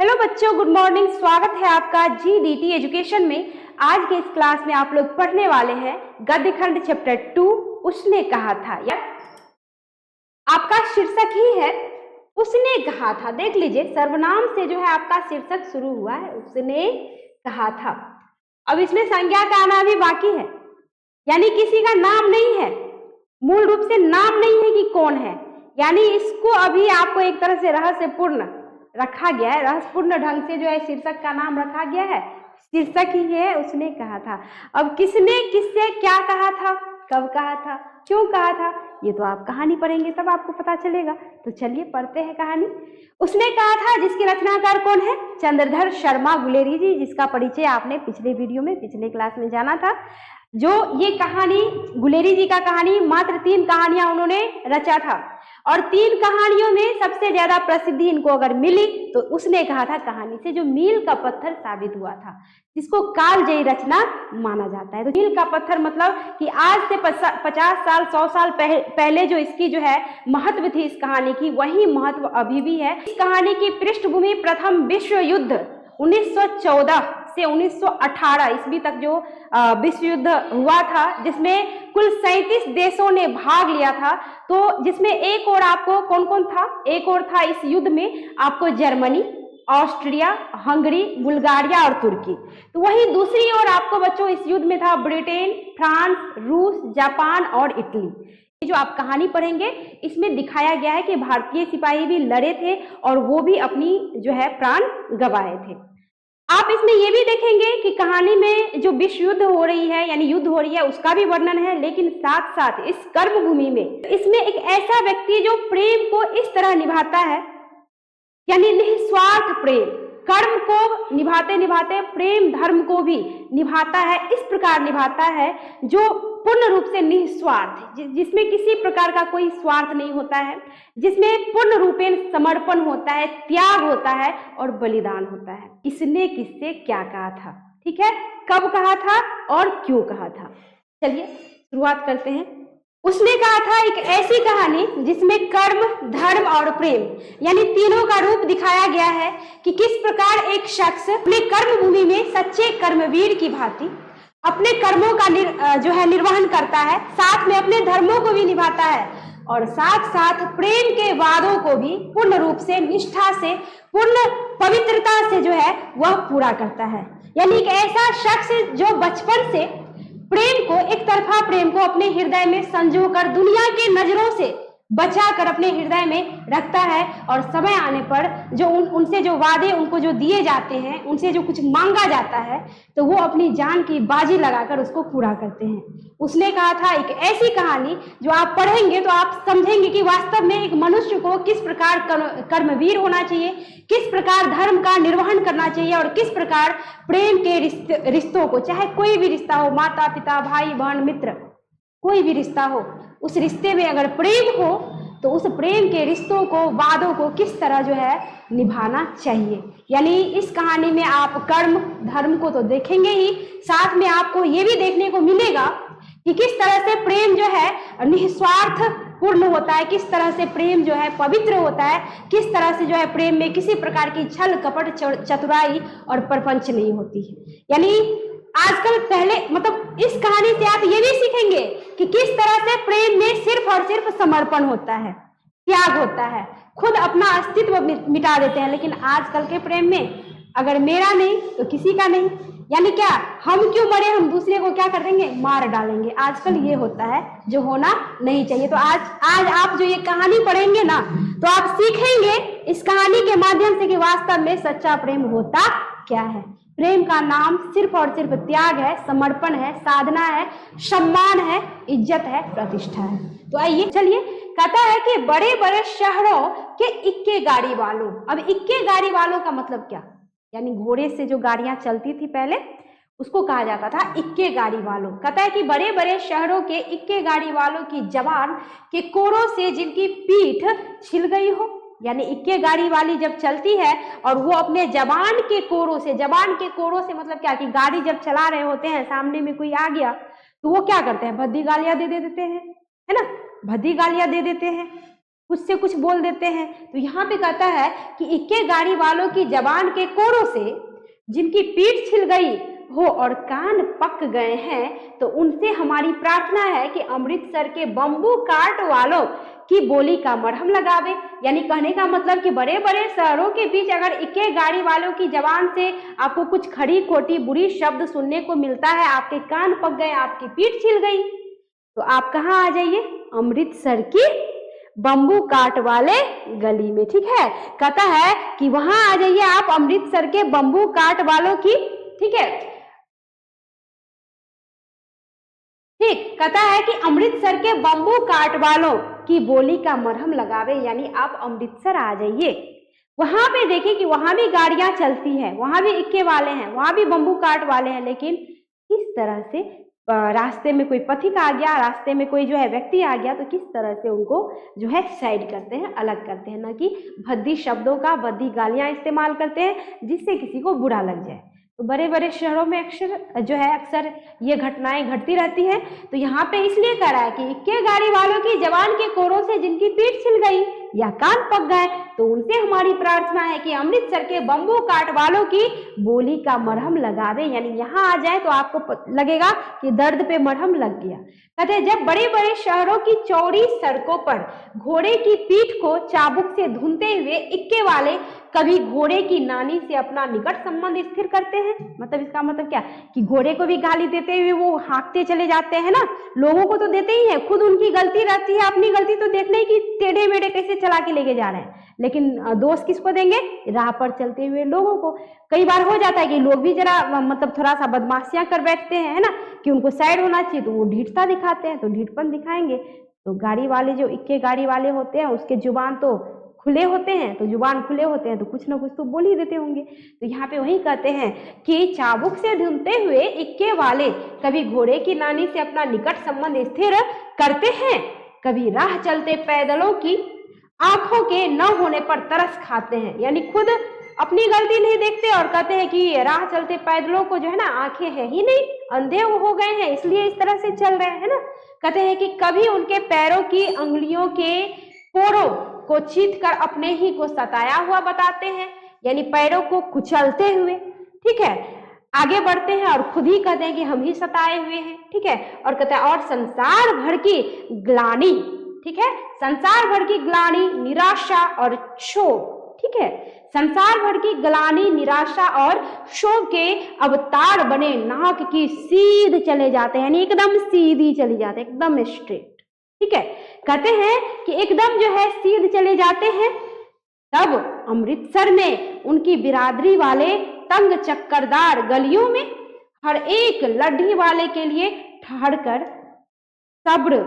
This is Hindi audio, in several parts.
हेलो बच्चों, गुड मॉर्निंग। स्वागत है आपका GDT एजुकेशन में। आज के इस क्लास में आप लोग पढ़ने वाले हैं गद्य खंड चैप्टर 2 उसने कहा था। या आपका शीर्षक ही है उसने कहा था। देख लीजिए, सर्वनाम से जो है आपका शीर्षक शुरू हुआ है, उसने कहा था। अब इसमें संज्ञा का आना भी बाकी है, यानी किसी का नाम नहीं है, मूल रूप से नाम नहीं है कि कौन है, यानी इसको अभी आपको एक तरह से रहस्यपूर्ण रखा गया है। रहस्यपूर्ण ढंग से जो है शीर्षक का नाम रखा गया है। शीर्षक ही है उसने कहा था। अब किसने किससे क्या कहा था, कब कहा था, क्यों कहा था, ये तो आप कहानी पढ़ेंगे तब आपको पता चलेगा। तो चलिए पढ़ते हैं कहानी। उसने कहा था जिसके रचनाकार कौन है? चंद्रधर शर्मा गुलेरी जी, जिसका परिचय आपने पिछले वीडियो में पिछले क्लास में जाना था। जो ये कहानी गुलेरी जी का कहानी, मात्र 3 कहानियां उन्होंने रचा था और 3 कहानियों में सबसे ज्यादा प्रसिद्धि इनको अगर मिली तो उसने कहा था कहानी से, जो मील का पत्थर साबित हुआ था, जिसको कालजयी रचना माना जाता है। तो मील का पत्थर मतलब कि आज से 50 साल 100 साल पहले जो इसकी जो है महत्व थी इस कहानी की, वही महत्व अभी भी है। इस कहानी की पृष्ठभूमि प्रथम विश्व युद्ध 1914 से 1918 ईस्वी तक जो विश्व युद्ध हुआ था, जिसमें कुल 37 देशों ने भाग लिया था। तो जिसमें एक और आपको कौन कौन था? एक और था इस युद्ध में आपको जर्मनी, ऑस्ट्रिया, हंगरी, बुल्गारिया और तुर्की। तो वही दूसरी ओर आपको बच्चों इस युद्ध में था ब्रिटेन, फ्रांस, रूस, जापान और इटली। जो आप कहानी पढ़ेंगे इसमें दिखाया गया है कि भारतीय सिपाही भी लड़े थे और वो भी अपनी जो है प्राण गंवाए थे। आप इसमें ये भी देखेंगे कि कहानी में जो विश्व युद्ध हो रही है, यानी युद्ध हो रही है, उसका भी वर्णन है, लेकिन साथ साथ इस कर्म भूमि में इसमें एक ऐसा व्यक्ति जो प्रेम को इस तरह निभाता है, यानी निस्वार्थ प्रेम, कर्म को निभाते निभाते प्रेम धर्म को भी निभाता है। इस प्रकार निभाता है जो पूर्ण रूप से निस्वार्थ, जिसमें किसी प्रकार का कोई स्वार्थ नहीं होता है, जिसमें पूर्ण रूपेण समर्पण होता है, त्याग होता है और बलिदान होता है। इसने किससे क्या कहा था, ठीक है, कब कहा था और क्यों कहा था। चलिए शुरुआत करते हैं। उसने कहा था एक ऐसी कहानी जिसमें कर्म, धर्म और प्रेम, यानी तीनों का रूप दिखाया गया है कि किस प्रकार एक शख्स अपने कर्म भूमि में सच्चे कर्मवीर की भांति अपने कर्मों का जो है निर्वहन करता है, साथ में अपने धर्मों को भी निभाता है और साथ साथ प्रेम के वादों को भी पूर्ण रूप से, निष्ठा से, पूर्ण पवित्रता से जो है वह पूरा करता है। यानी एक ऐसा शख्स जो बचपन से प्रेम को, एक तरफा प्रेम को अपने हृदय में संजोकर दुनिया की नजरों से बचाकर अपने हृदय में रखता है और समय आने पर जो उनसे जो वादे उनको जो दिए जाते हैं, उनसे जो कुछ मांगा जाता है, तो वो अपनी जान की बाजी लगाकर उसको पूरा करते हैं। उसने कहा था एक ऐसी कहानी जो आप पढ़ेंगे तो आप समझेंगे कि वास्तव में एक मनुष्य को किस प्रकार कर्मवीर होना चाहिए, किस प्रकार धर्म का निर्वहन करना चाहिए और किस प्रकार प्रेम के रिश्तों को, चाहे कोई भी रिश्ता हो, माता पिता, भाई बहन, मित्र, कोई भी रिश्ता हो, उस रिश्ते में अगर प्रेम हो तो उस प्रेम के रिश्तों को, वादों को किस तरह जो है निभाना चाहिए। यानी इस कहानी में आप कर्म धर्म को तो देखेंगे ही, साथ में आपको ये भी देखने को मिलेगा कि किस तरह से प्रेम जो है निस्वार्थ पूर्ण होता है, किस तरह से प्रेम जो है पवित्र होता है, किस तरह से जो है प्रेम में किसी प्रकार की छल कपट, चतुराई और प्रपंच नहीं होती है। यानी आजकल पहले मतलब इस कहानी से आप ये भी सीखेंगे कि किस तरह से प्रेम में सिर्फ और सिर्फ समर्पण होता है, त्याग होता है, खुद अपना अस्तित्व मिटा देते हैं। लेकिन आजकल के प्रेम में अगर मेरा नहीं तो किसी का नहीं, यानी क्या, हम क्यों मरे, हम दूसरे को क्या कर देंगे, मार डालेंगे। आजकल ये होता है जो होना नहीं चाहिए। तो आज आप जो ये कहानी पढ़ेंगे ना, तो आप सीखेंगे इस कहानी के माध्यम से कि वास्तव में सच्चा प्रेम होता क्या है। प्रेम का नाम सिर्फ और सिर्फ त्याग है, समर्पण है, साधना है, सम्मान है, इज्जत है, प्रतिष्ठा है। तो आइए चलिए, कहता है कि बड़े बड़े शहरों के इक्के गाड़ी वालों। अब इक्के गाड़ी वालों का मतलब क्या, यानी घोड़े से जो गाड़ियां चलती थी पहले, उसको कहा जाता था इक्के गाड़ी वालों। कहता है कि बड़े बड़े शहरों के इक्के गाड़ी वालों की जवान के कोरों से जिनकी पीठ छिल गई हो, यानी इक्के गाड़ी वाली जब चलती है और वो अपने जबान के कोरों से मतलब क्या कि गाड़ी जब चला रहे होते हैं, सामने में कोई आ गया तो वो क्या करते हैं, भद्दी गालियां दे देते हैं, है ना, भद्दी गालियां दे देते हैं। कुछ से कुछ बोल देते हैं। तो यहाँ पे कहता है कि इक्के गाड़ी वालों की जबान के कोड़ों से जिनकी पीठ छिल गई हो और कान पक गए हैं, तो उनसे हमारी प्रार्थना है कि अमृतसर के बम्बू काट वालों की बोली का मरहम लगावे। यानी कहने का मतलब कि बड़े बड़े शहरों के बीच अगर इक्के गाड़ी वालों की जबान से आपको कुछ खड़ी खोटी बुरी शब्द सुनने को मिलता है, आपके कान पक गए, आपकी पीठ छिल गई, तो आप कहाँ आ जाइए? अमृतसर की बम्बू काट वाले गली में। ठीक है, कहता है कि वहां आ जाइए आप अमृतसर के बम्बू काट वालों की। ठीक है, ठीक, कहता है कि अमृतसर के बम्बू काट वालों की बोली का मरहम लगावे। यानी आप अमृतसर आ जाइए, वहां पे देखिए कि वहां भी गाड़ियां चलती हैं, वहां भी इक्के वाले हैं, वहां भी बम्बू काट वाले हैं, लेकिन किस तरह से रास्ते में कोई पथिक आ गया, रास्ते में कोई जो है व्यक्ति आ गया, तो किस तरह से उनको जो है साइड करते हैं, अलग करते हैं, ना कि भद्दी शब्दों का, भद्दी गालियां इस्तेमाल करते हैं जिससे किसी को बुरा लग जाए। तो बड़े बड़े शहरों में अक्सर ये घटनाएं घटती रहती हैं। तो यहाँ पे इसलिए कह रहा है कि इक्के गाड़ी वालों की जबान के कोरों से जिनकी पीठ छिल गई या कान पक गए, तो उनसे हमारी प्रार्थना है कि अमृतसर के बम्बू काट वालों की बोली का मरहम लगावे। यानी यहाँ आ जाए तो आपको लगेगा कि दर्द पे मरहम लग गया। कहते हैं जब बड़े बड़े शहरों की चौड़ी सड़कों पर घोड़े की पीठ को चाबुक से धुनते हुए इक्के वाले कभी घोड़े की नानी से अपना निकट संबंध स्थिर करते हैं। मतलब इसका मतलब क्या कि घोड़े को भी गाली देते हुए वो हाँकते चले जाते हैं ना, लोगों को तो देते ही हैं, खुद उनकी गलती रहती है, अपनी गलती तो देखने ही कि टेढ़े मेढ़े कैसे चला के लेके जा रहे हैं, लेकिन दोष किसको देंगे? राह पर चलते हुए लोगों को। कई बार हो जाता है कि लोग भी जरा मतलब थोड़ा सा बदमाशियां कर बैठते हैं, है ना, कि उनको साइड होना चाहिए, तो वो ढीठता दिखाते हैं, तो ढीठपन दिखाएंगे। तो गाड़ी वाले जो इक्के गाड़ी वाले होते हैं उसके जुबान तो खुले होते हैं, तो जुबान खुले होते हैं तो कुछ ना कुछ तो बोल ही देते होंगे। तो यहाँ पे वही कहते हैं कि चाबुक से ढूंढते हुए इक्के वाले कभी घोड़े की नानी से अपना निकट संबंध स्थिर करते हैं, कभी राह चलते पैदलों की आंखों के न होने पर तरस खाते हैं। यानी खुद अपनी गलती नहीं देखते और कहते हैं कि राह चलते पैदलों को जो है ना आंखें है ही नहीं, अंधे हो गए हैं, इसलिए इस तरह से चल रहे हैं ना। कहते हैं कि कभी उनके पैरों की अंगुलियों के पोरों को चीत कर अपने ही को सताया हुआ बताते हैं, यानी पैरों को कुचलते हुए। ठीक है, आगे बढ़ते हैं और खुद ही कहते हैं कि हम ही सताए हुए हैं। ठीक है, और कहते हैं और संसार भर की ग्लानि, ठीक है, संसार भर की ग्लानि, निराशा और क्षोभ, ठीक है, संसार भर की ग्लानि, निराशा और क्षोभ के अवतार बने नाक की सीध चले जाते हैं, यानी एकदम सीधी चली जाते हैं, एकदम स्ट्रेट। ठीक है, कहते हैं कि एकदम जो है सीध चले जाते हैं। तब अमृतसर में उनकी बिरादरी वाले तंग चक्करदार गलियों में हर एक लड्ढी वाले के लिए ठहर कर सब्र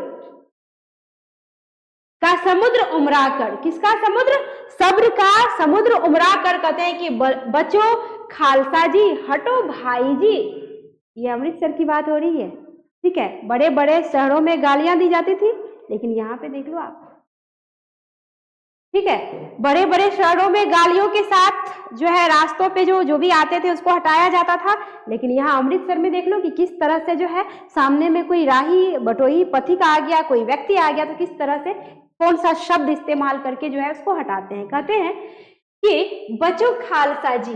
का समुद्र उमरा कर, किसका समुद्र? सब्र का समुद्र उमरा कर कहते हैं कि बचो खालसा जी, हटो भाई जी। ये अमृतसर की बात हो रही है। ठीक है, बड़े बड़े शहरों में गालियां दी जाती थी, लेकिन यहाँ पे देख लो आप। ठीक है, बड़े बड़े शहरों में गालियों के साथ जो है रास्तों पे जो भी आते थे उसको हटाया जाता था, लेकिन यहाँ अमृतसर में देख लो कि किस तरह से जो है सामने में कोई राही बटोही पथिक आ गया, कोई व्यक्ति आ गया, तो किस तरह से कौन सा शब्द इस्तेमाल करके जो है उसको हटाते हैं। कहते हैं कि बचो खालसा जी,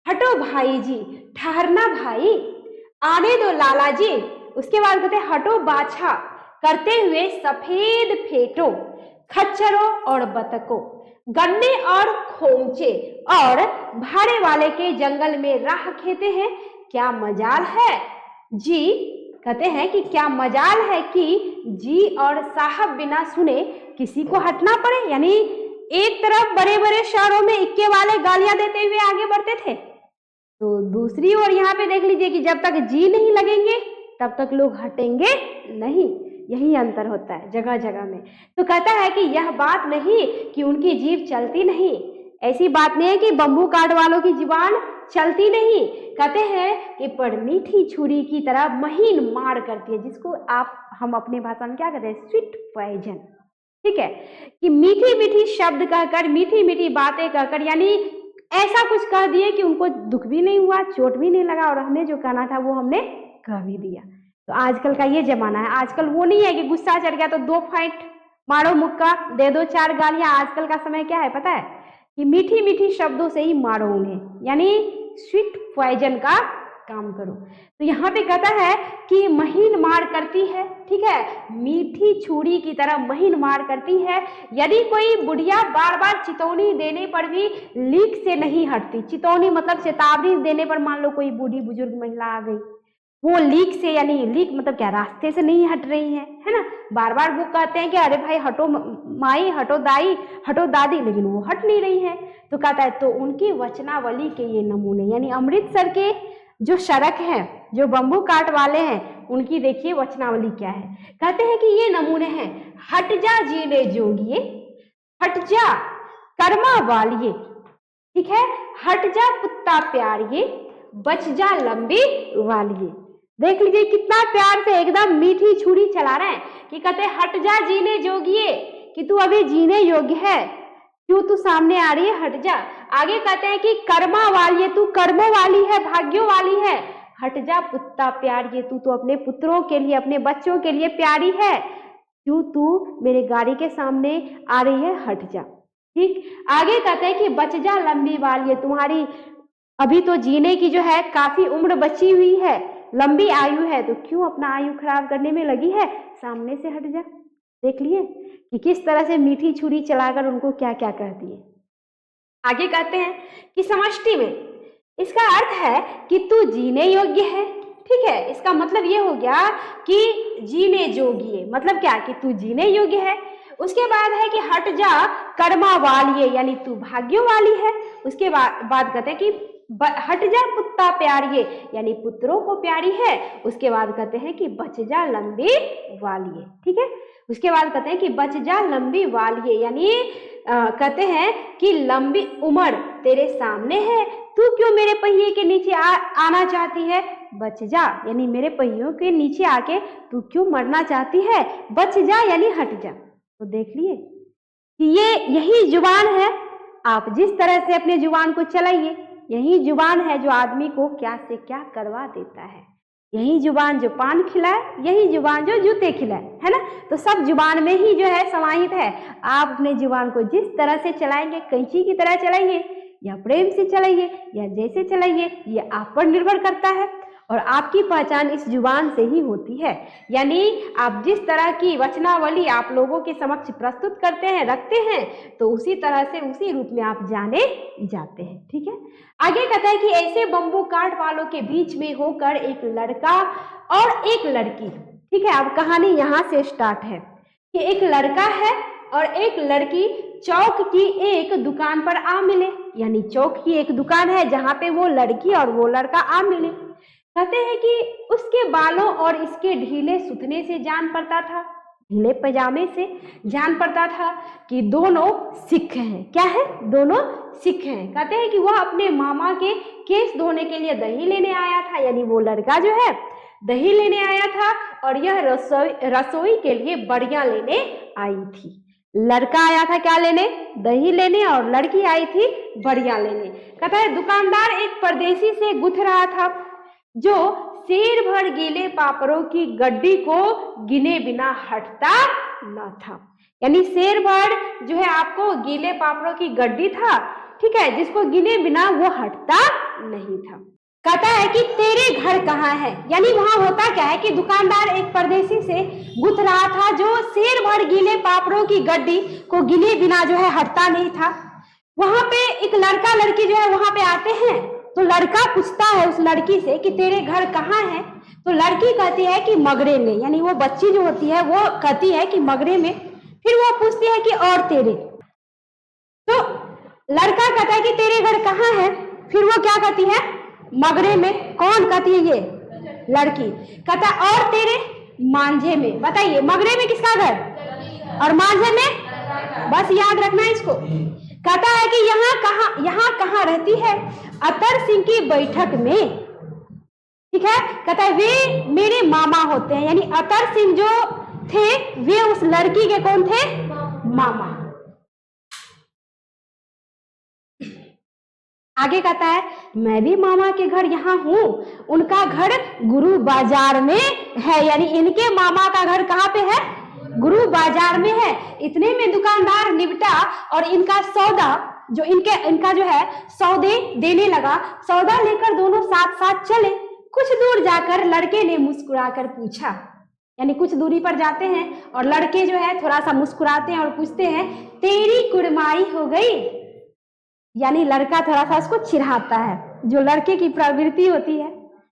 हटो भाई जी, ठहरना भाई, आने दो लाला जी। उसके बाद कहते हैं हटो बाछा, करते हुए सफेद फेटो, खच्चरों और बतकों, गन्ने और खोमचे और भाड़े वाले के जंगल में राह खेते हैं, क्या मजाल है जी। कहते हैं कि क्या मजाल है कि जी और साहब बिना सुने किसी को हटना पड़े। यानी एक तरफ बड़े बड़े शहरों में इक्के वाले गालियां देते हुए आगे बढ़ते थे, तो दूसरी ओर यहाँ पे देख लीजिए कि जब तक जी नहीं लगेंगे तब तक लोग हटेंगे नहीं। यही अंतर होता है जगह जगह में। तो कहता है कि यह बात नहीं कि उनकी जीभ चलती नहीं, ऐसी बात नहीं है कि बम्बू काट वालों की जुबान चलती नहीं। कहते हैं कि पर मीठी छुरी की तरह महीन मार करती है, जिसको हम अपने भाषा में क्या कहते हैं? Sweet poison. ठीक है, कि मीठी मीठी शब्द कहकर, मीठी मीठी बातें कहकर, यानी ऐसा कुछ कह दिए कि उनको दुख भी नहीं हुआ, चोट भी नहीं लगा, और हमें जो कहना था वो हमने कह भी दिया। तो आजकल का ये जमाना है। आजकल वो नहीं है कि गुस्सा चढ़ गया तो 2 फाइट मारो मुक्का, दे दो 4 गालियां। आजकल का समय क्या है पता है कि मीठी मीठी शब्दों से ही मारो उन्हें, यानी स्वीट पॉइजन का काम करो। तो यहाँ पे कहता है कि महीन मार करती है, ठीक है, मीठी छुरी की तरह महीन मार करती है। यदि कोई बुढ़िया बार बार चितौनी देने पर भी लीक से नहीं हटती, चितौनी मतलब चेतावनी देने पर मान लो कोई बूढ़ी बुजुर्ग महिला आ गई, वो लीक से, यानी लीक मतलब क्या, रास्ते से नहीं हट रही है ना, बार बार वो कहते हैं कि अरे भाई हटो माई, हटो दाई, हटो दादी, लेकिन वो हट नहीं रही है। तो कहता है तो उनकी वचनावली के ये नमूने, यानी अमृतसर के जो सड़क है, जो बम्बू काट वाले हैं, उनकी देखिए वचनावली क्या है। कहते हैं कि ये नमूने हैं, हट जा जीने जोगिए, हट जा कर्मा वालिए, ठीक है, हट जा कुत्ता प्यारिए, बच जा लंबी वालिए। देख लीजिए कितना प्यार से एकदम मीठी छुरी चला रहे हैं कि कहते हैं हट जा जीने जोगिए, कि तू अभी जीने योग्य है, क्यों तू सामने आ रही है, हट जा। आगे कहते हैं कि कर्मा वाली, तू कर्मों वाली है, भाग्यों वाली है, हट जा पुत्ता प्यारी, तू तो अपने पुत्रों के लिए, अपने बच्चों के लिए प्यारी है, क्यों तू मेरे गाड़ी के सामने आ रही है, हट जा। ठीक, आगे कहते हैं कि बच जा लंबी वाली, तुम्हारी अभी तो जीने की जो है काफी उम्र बची हुई है, लंबी आयु है, तो क्यों अपना आयु खराब करने में लगी है, सामने से हट जा। देख लिए कि किस तरह से मीठी छुरी चलाकर उनको क्या क्या कहती है। आगे कहते हैं कि समष्टि में इसका अर्थ है कि तू जीने योग्य है, ठीक है, इसका मतलब ये हो गया कि जीने योग्य, मतलब क्या कि तू जीने योग्य है। उसके बाद है कि हट जा कर्मा वाली, यानी तू भाग्यों वाली है। उसके बाद कहते हैं कि हट जा पुत्ता प्यारी, यानी पुत्रों को प्यारी है। उसके बाद कहते हैं कि बच जा लंबी वाली, ठीक है। उसके बाद कहते हैं कि बच जा लंबी वाली, यानी कहते हैं कि लंबी उम्र तेरे सामने है, तू क्यों मेरे पहिए के नीचे आना चाहती है, बच जा, यानी मेरे पहियों के नीचे आके तू क्यों मरना चाहती है, बच जा यानी हट जा। तो देख लिए कि ये यही जुबान है, आप जिस तरह से अपने जुबान को चलाइए, यही जुबान है जो आदमी को क्या से क्या करवा देता है। यही जुबान जो पान खिलाए, यही जुबान जो जूते खिलाए, है ना। तो सब जुबान में ही जो है समाहित है। आप अपने जुबान को जिस तरह से चलाएंगे, कैंची की तरह चलाइए या प्रेम से चलाइए या जैसे चलाइए, ये आप पर निर्भर करता है। और आपकी पहचान इस जुबान से ही होती है, यानी आप जिस तरह की वचनावली आप लोगों के समक्ष प्रस्तुत करते हैं, रखते हैं, तो उसी तरह से उसी रूप में आप जाने जाते हैं, ठीक है। आगे कहता है कि ऐसे बम्बू काट वालों के बीच में होकर एक लड़का और एक लड़की, ठीक है। अब कहानी यहाँ से स्टार्ट है कि एक लड़का है और एक लड़की चौक की एक दुकान पर आ मिले, यानी चौक की एक दुकान है जहाँ पे वो लड़की और वो लड़का आ मिले। कहते हैं कि उसके बालों और इसके ढीले सूतने से जान पड़ता था, ढीले पजामे से जान पड़ता था कि दोनों सिख हैं। क्या है, दोनों सिख हैं। कहते हैं कि वह अपने मामा के केस धोने के लिए दही लेने आया था, यानी वो लड़का जो है दही लेने आया था और यह रसोई के लिए बड़ियां लेने आई थी। लड़का आया था क्या लेने, दही लेने, और लड़की आई थी बड़ियां लेने। कहता है दुकानदार एक परदेसी से गुथ रहा था जो शेर भर गीले पापड़ों की गड्डी को गिने बिना हटता न था, यानी शेर भर जो है आपको गीले पापड़ों की गड्डी था, ठीक है, जिसको गिने बिना वो हटता नहीं था। कहता है कि तेरे घर कहाँ है, यानी वहां होता क्या है कि दुकानदार एक परदेसी से गुथ रहा था जो शेर भर गीले पापड़ों की गड्डी को गिने बिना जो है हटता नहीं था। वहां पे एक लड़का लड़की जो है वहां पे आते हैं, तो लड़का पूछता है उस लड़की से कि तेरे घर कहाँ है, तो लड़की कहती है कि मगरे में, यानी वो बच्ची जो होती है वो कहती है कि मगरे में। फिर वो पूछती है कि और तेरे, तो लड़का कहता है कि तेरे घर कहाँ है, फिर वो क्या कहती है, मगरे में। कौन कहती है, ये लड़की। कहता है और तेरे, मांझे में। बताइए मगरे में किसका घर और मांझे में, बस याद रखना इसको। कहता है कि यहाँ कहाँ रहती है, अतर सिंह की बैठक में, ठीक है। कहता है वे मेरे मामा होते हैं, यानी अतर सिंह जो थे वे उस लड़की के कौन थे, मामा। आगे कहता है मैं भी मामा के घर यहाँ हूँ, उनका घर गुरु बाजार में है, यानी इनके मामा का घर कहाँ पे है, गुरु बाजार में है। इतने में दुकानदार निपटा और इनका सौदा जो इनका जो है सौदे देने लगा। सौदा लेकर दोनों साथ साथ चले। कुछ दूर जाकर लड़के ने मुस्कुराकर पूछा, यानी कुछ दूरी पर जाते हैं और लड़के जो है थोड़ा सा मुस्कुराते हैं और पूछते हैं, तेरी कुड़माई हो गई। यानी लड़का थोड़ा सा उसको चिढ़ाता है, जो लड़के की प्रवृत्ति होती है,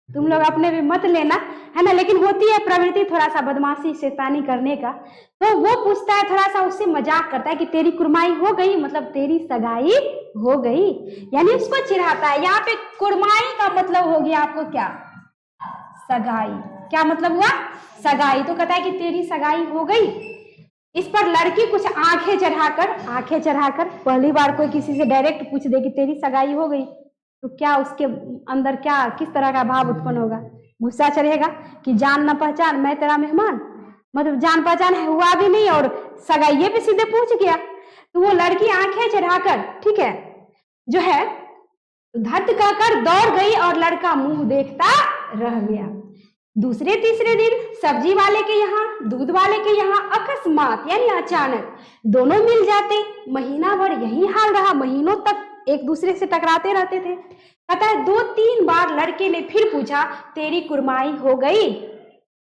तुम लोग अपने भी मत लेना, है ना, लेकिन होती है प्रवृत्ति थोड़ा सा बदमाशी शैतानी करने का। तो वो पूछता है, थोड़ा सा उससे मजाक करता है कि तेरी कुड़माई हो गई, मतलब तेरी सगाई हो गई, यानी उसको चिढ़ाता है। यहाँ पे कुड़माई का मतलब हो गया आपको क्या, सगाई। क्या मतलब हुआ, सगाई। तो कहता है कि तेरी सगाई हो गई। इस पर लड़की कुछ आंखें चढ़ाकर पहली बार कोई किसी से डायरेक्ट पूछ दे कि तेरी सगाई हो गई, तो क्या उसके अंदर क्या किस तरह का भाव उत्पन्न होगा, गुस्सा चढ़ेगा कि जान न पहचान, मैं तेरा मेहमान, मतलब जान पहचान हुआ भी नहीं और सगाई पे सीधे पूछ गया। तो वो लड़की आंखें चढ़ाकर, ठीक है, जो है धत कहकर दौड़ गई और लड़का मुंह देखता रह गया। दूसरे तीसरे दिन सब्जी वाले के यहाँ, दूध वाले के यहाँ अकस्मात यानी अचानक दोनों मिल जाते। महीना भर यही हाल रहा, महीनों तक एक दूसरे से टकराते रहते थे। कहता है 2-3 बार लड़के ने फिर पूछा, तेरी कुड़माई हो गई,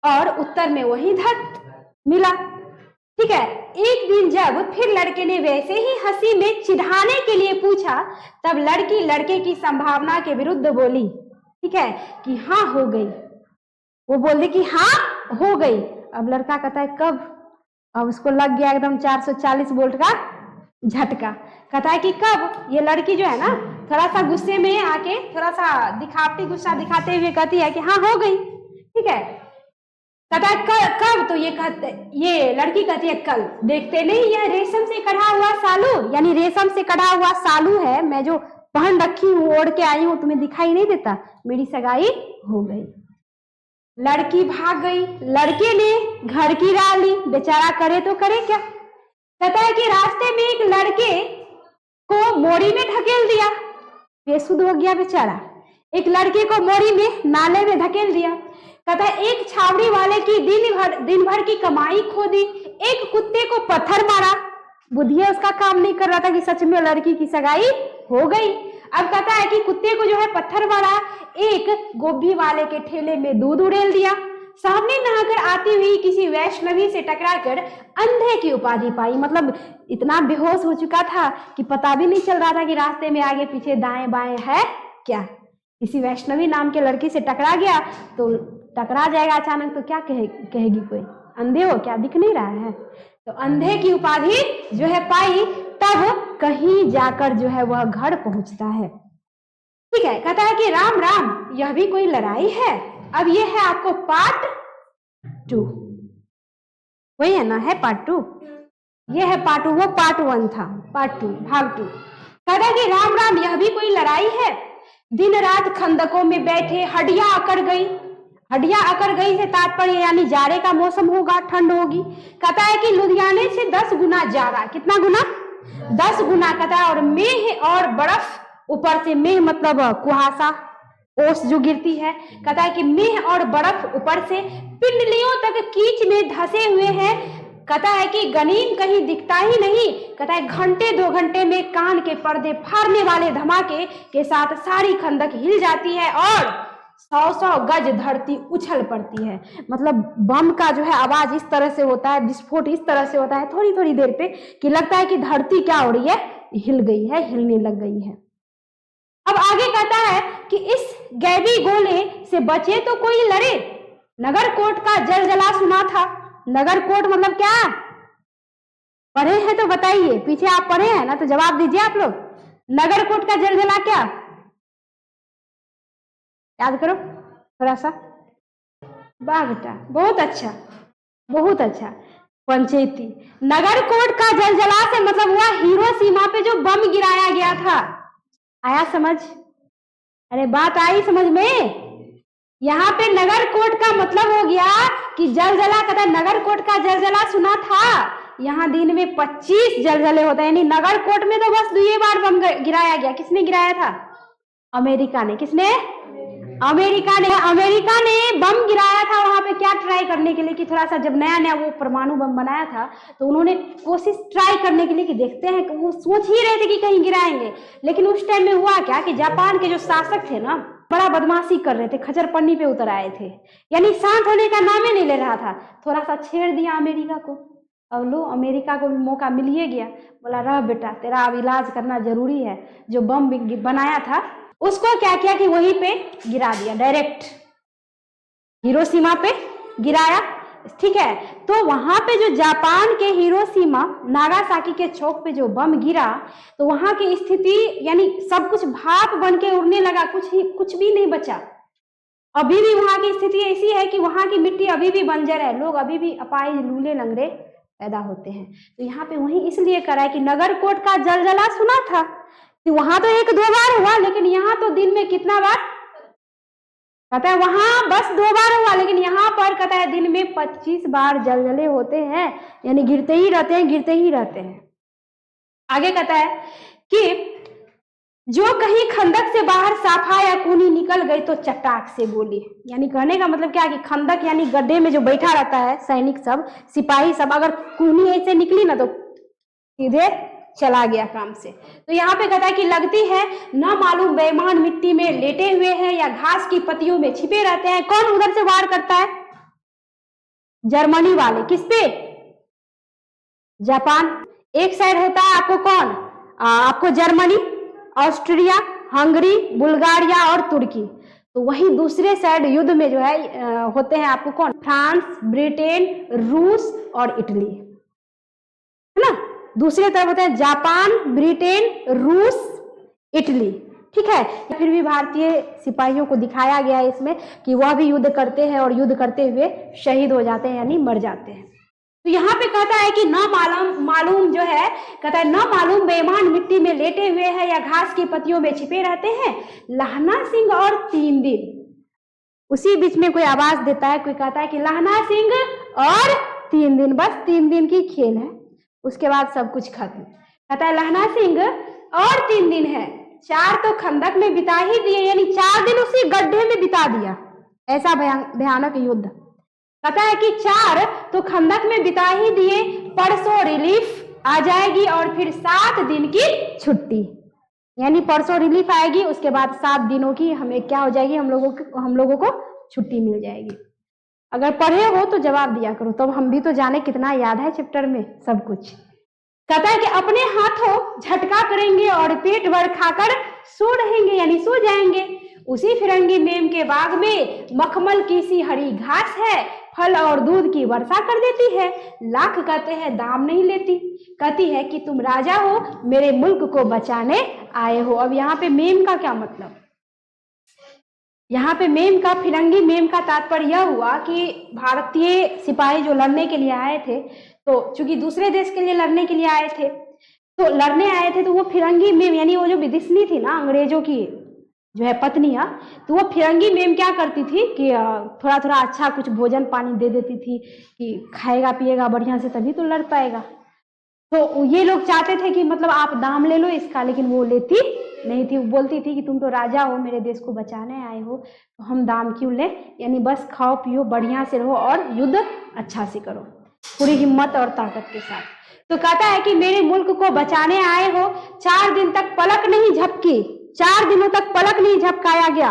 और उत्तर में वही धत मिला। ठीक है, एक दिन जब फिर लड़के ने वैसे ही हंसी में चिढ़ाने के लिए पूछा, तब लड़की लड़के की संभावना के विरुद्ध बोली, ठीक है, कि हाँ हो गई। वो बोल दी कि हाँ हो गई। अब लड़का कहता है कब, अब उसको लग गया एकदम 440 वोल्ट का झटका। कहता है कि कब। ये लड़की जो है ना थोड़ा सा गुस्से में आके थोड़ा सा गुस्सा दिखाते हुए कहती है कि हाँ हो गई। ठीक है, कहता है कब, तो ये लड़की कहती है कल। देखते नहीं, यह रेशम से कढ़ा हुआ सालू, यानी रेशम से कढ़ा हुआ सालू है, मैं जो पहन रखी हूँ, ओढ़ के आई हूँ, तुम्हें दिखाई नहीं देता, मेरी सगाई हो गई। लड़की भाग गई। लड़के ने घर की राह ली, बेचारा करे तो करे क्या। कहता है कि रास्ते में एक लड़के को मोरी में ढकेल दिया, बेसुध हो गया बेचारा। एक लड़के को मोरी में नाले में धकेल दिया। कहता है एक छावनी वाले की दिन भर की कमाई खो दी। एक कुत्ते को पत्थर मारा, बुद्धि उसका काम नहीं कर रहा था कि सच में लड़की की सगाई हो गई। अब कहता है कि कुत्ते को जो है पत्थर मारा। एक गोभी वाले के ठेले में दूध उड़ेल दिया। सामने नहाकर आती हुई किसी वैष्णवी से टकराकर अंधे की उपाधि पाई, मतलब इतना बेहोश हो चुका था कि पता भी नहीं चल रहा था कि रास्ते में आगे पीछे दाएं बाएं है क्या। किसी वैष्णवी नाम के लड़की से टकरा गया, तो टकरा जाएगा अचानक तो क्या कहेगी कोई, अंधे हो क्या, दिख नहीं रहा है। तो अंधे की उपाधि जो है पाई, तब कहीं जाकर जो है वह घर पहुंचता है। ठीक है, कहता है कि राम राम, यह भी कोई लड़ाई है। अब ये है आपको पार्ट 2, वही है ना, है पार्ट 2, ये है पार्ट 2, वो पार्ट 1 था, पार्ट 2 भाग 2। कहता है कि राम राम, यह भी कोई लड़ाई है। दिन रात खंदकों में बैठे हड्डियां अकड़ गई। हड्डियां अकड़ गई से तात्पर्य यानी जाड़े का मौसम होगा, ठंड होगी। कहता है कि लुधियाने से 10 गुना जाड़ा, कितना गुना, 10 गुना। कहता है और मेह और बर्फ, ऊपर से मेह मतलब कुहासा, ओस जो गिरती है। कहता है कि मेह और बर्फ ऊपर से पिंडलियों तक कीच में धसे हुए हैं। कहता है कि गनीम कहीं दिखता ही नहीं। कहता है घंटे 2 घंटे में कान के पर्दे फाड़ने वाले धमाके के साथ सारी खंदक हिल जाती है और 100-100 गज धरती उछल पड़ती है। मतलब बम का जो है आवाज इस तरह से होता है, विस्फोट इस तरह से होता है थोड़ी थोड़ी देर पे कि लगता है कि धरती क्या हो रही है, हिल गई है, हिलने लग गई है। अब आगे कहता है कि इस गैबी गोले से बचे तो कोई लड़े। नगरकोट का जलजला सुना था। नगरकोट मतलब क्या, पढ़े हैं तो बताइए, पीछे आप पढ़े हैं ना तो जवाब दीजिए आप लोग। नगरकोट का जलजला क्या, याद करो थोड़ा सा। वाह बेटा, बहुत अच्छा बहुत अच्छा। पंचायती नगरकोट का जलजला से मतलब हुआ हिरोशिमा पे जो बम गिराया गया था। आया समझ, अरे बात आई समझ में। यहाँ पे नगरकोट का मतलब हो गया कि जलजला। कहता है नगरकोट का जलजला सुना था। यहाँ दिन में 25 जलजले होते हैं, यानी नगरकोट में तो बस 2 बार बम गिराया गया। किसने गिराया था, अमेरिका ने। किसने, अमेरिका ने बम गिराया था वहां पे क्या ट्राई करने के लिए कि थोड़ा सा, जब नया नया वो परमाणु बम बनाया था तो उन्होंने कोशिश ट्राई करने के लिए कि देखते हैं कि वो सोच ही रहे थे कि कहीं गिराएंगे। लेकिन उस टाइम में हुआ क्या कि जापान के जो शासक थे ना, बड़ा बदमाशी कर रहे थे, खचरपन्नी पे उतर आए थे, यानी शांत होने का नाम ही नहीं ले रहा था। थोड़ा सा छेड़ दिया अमेरिका को, अब लो अमेरिका को भी मौका मिल ही गया, बोला रह बेटा तेरा अब इलाज करना जरूरी है। जो बम बनाया था उसको क्या किया कि वहीं पे गिरा दिया, डायरेक्ट हिरोशिमा पे गिराया, ठीक है। तो वहां पे जो जापान के हिरोशिमा नागासाकी के चौक पे जो बम गिरा तो वहां की स्थिति यानी सब कुछ भाप बन के उड़ने लगा, कुछ भी नहीं बचा। अभी भी वहां की स्थिति ऐसी है कि वहां की मिट्टी अभी भी बंजर है, लोग अभी भी अपाहिज लूले लंगड़े पैदा होते हैं। तो यहाँ पे वही इसलिए करा है कि नगरकोट का जलजला सुना था कि वहां तो 1-2 बार हुआ, लेकिन यहाँ तो दिन में कितना बार कहता है, वहां बस 2 बार हुआ, लेकिन यहाँ पर कहता है दिन में 25 बार जलजले होते हैं, यानी गिरते ही रहते हैं, गिरते ही रहते हैं। आगे कहता है कि जो कहीं खंदक से बाहर साफा या कूनी निकल गई तो चटाक से बोली, यानी कहने का मतलब क्या कि खंदक यानी गड्ढे में जो बैठा रहता है सैनिक सब, सिपाही सब, अगर कूनी ऐसे निकली ना तो सीधे चला गया काम से। तो यहाँ पे कहता है कि लगती है न मालूम बेईमान मिट्टी में लेटे हुए हैं या घास की पत्तियों में छिपे रहते हैं। कौन उधर से वार करता है? जर्मनी वाले। किस पे? जापान। एक साइड होता है आपको कौन? आपको जर्मनी, ऑस्ट्रिया, हंगरी, बुल्गारिया और तुर्की। तो वही दूसरे साइड युद्ध में जो है होते हैं आपको कौन? फ्रांस, ब्रिटेन, रूस और इटली, है ना। दूसरे तरफ होते हैं जापान, ब्रिटेन, रूस, इटली, ठीक है। फिर भी भारतीय सिपाहियों को दिखाया गया है इसमें कि वह भी युद्ध करते हैं और युद्ध करते हुए शहीद हो जाते हैं, यानी मर जाते हैं। तो यहाँ पे कहता है कि न मालूम जो है, कहता है न मालूम बेईमान मिट्टी में लेटे हुए हैं या घास की पत्तियों में छिपे रहते हैं। लहना सिंह और 3 दिन, उसी बीच में कोई आवाज देता है, कोई कहता है कि लहना सिंह और 3 दिन, बस 3 दिन की खेल है, उसके बाद सब कुछ खत्म। कहता है लहना सिंह और 3 दिन है, 4 तो खंदक में बिता ही दिए, यानी 4 दिन उसी गड्ढे में बिता दिया, ऐसा भयानक युद्ध। कहता है कि 4 तो खंदक में बिता ही दिए, परसों रिलीफ आ जाएगी और फिर 7 दिन की छुट्टी, यानी परसों रिलीफ आएगी, उसके बाद 7 दिनों की हमें क्या हो जाएगी, हम लोगों को छुट्टी मिल जाएगी। अगर पढ़े हो तो जवाब दिया करो, तो हम भी तो जाने कितना याद है चैप्टर में सब कुछ। कहता है कि अपने हाथों झटका करेंगे और पेट भर खाकर सो रहेंगे, यानी सो जाएंगे। उसी फिरंगी मेम के बाग में मखमल की सी हरी घास है, फल और दूध की वर्षा कर देती है, लाख कहते हैं दाम नहीं लेती, कहती है कि तुम राजा हो, मेरे मुल्क को बचाने आए हो। अब यहाँ पे मेम का क्या मतलब? यहाँ पे मेम का, फिरंगी मेम का तात्पर्य यह हुआ कि भारतीय सिपाही जो लड़ने के लिए आए थे, तो चूंकि दूसरे देश के लिए लड़ने के लिए आए थे, तो वो फिरंगी मेम यानी वो जो विदिशनी थी ना, अंग्रेजों की जो है पत्नियां, तो वो फिरंगी मेम क्या करती थी कि थोड़ा थोड़ा अच्छा कुछ भोजन पानी दे देती थी कि खाएगा पिएगा बढ़िया से तभी तो लड़ पाएगा। तो ये लोग चाहते थे कि मतलब आप दाम ले लो इसका, लेकिन वो लेती नहीं थी। वो बोलती थी कि तुम तो राजा हो, मेरे देश को बचाने आए हो, तो हम दाम क्यों ले, यानी बस खाओ पियो बढ़िया से रहो और युद्ध अच्छा से करो पूरी हिम्मत और ताकत के साथ। तो कहता है कि मेरे मुल्क को बचाने आए हो, 4 दिन तक पलक नहीं झपकी, 4 दिनों तक पलक नहीं झपकाया गया।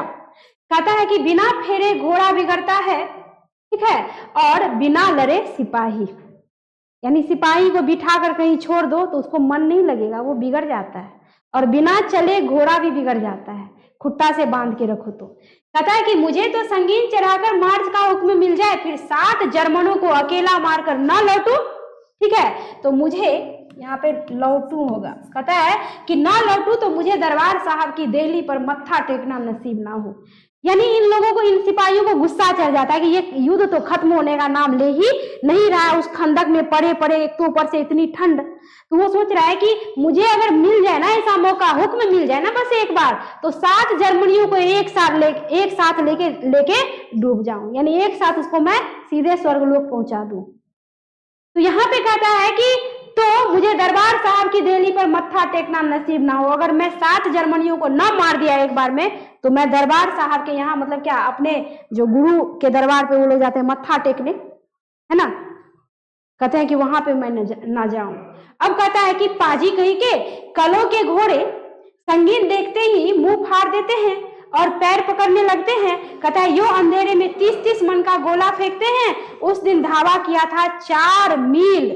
कहता है कि बिना फेरे घोड़ा बिगड़ता है, ठीक है, और बिना लड़े सिपाही, यानी सिपाही को बिठा कर कहीं छोड़ दो तो उसको मन नहीं लगेगा, वो बिगड़ जाता है, और बिना चले घोड़ा भी बिगड़ जाता है, खुट्टा से बांध के रखो तो। कहता है कि मुझे तो संगीन चढ़ाकर मार्च का हुक्म मिल जाए, फिर 7 जर्मनों को अकेला मारकर न लौटूं, ठीक है, तो मुझे यहाँ पे लौटू होगा। कहता है कि ना लौटू तो मुझे दरबार साहब की देहली पर मत्था टेकना नसीब ना हो, यानी इन लोगों को, इन सिपाहियों को गुस्सा चढ़ जाता है कि ये युद्ध तो खत्म होने का नाम ले ही नहीं रहा है। उस खंदक में पड़े पड़े, एक तो ऊपर से इतनी ठंड, तो वो सोच रहा है कि मुझे अगर मिल जाए ना ऐसा मौका, हुक्म मिल जाए ना बस एक बार, तो 7 जर्मनियों को एक साथ लेके डूब जाऊं, यानी एक साथ उसको मैं सीधे स्वर्गलोक पहुंचा दूं। तो यहाँ पे कहता है कि तो मुझे दरबार साहब की देहली पर मत्था टेकना नसीब ना हो, अगर मैं 7 जर्मनियों को ना मार दिया एक बार में तो मैं दरबार साहब के यहाँ मतलब क्या अपने जो गुरु के दरबार पे वो लोग जाते हैं मत्था टेकने, है ना, कहते हैं कि वहां पे मैं ना जाऊं। अब कहता है कि पाजी कहीं के कलों के घोड़े संगीन देखते ही मुंह फाड़ देते हैं और पैर पकड़ने लगते हैं। कहता है यो अंधेरे में 30-30 मन का गोला फेंकते हैं। उस दिन धावा किया था 4 मील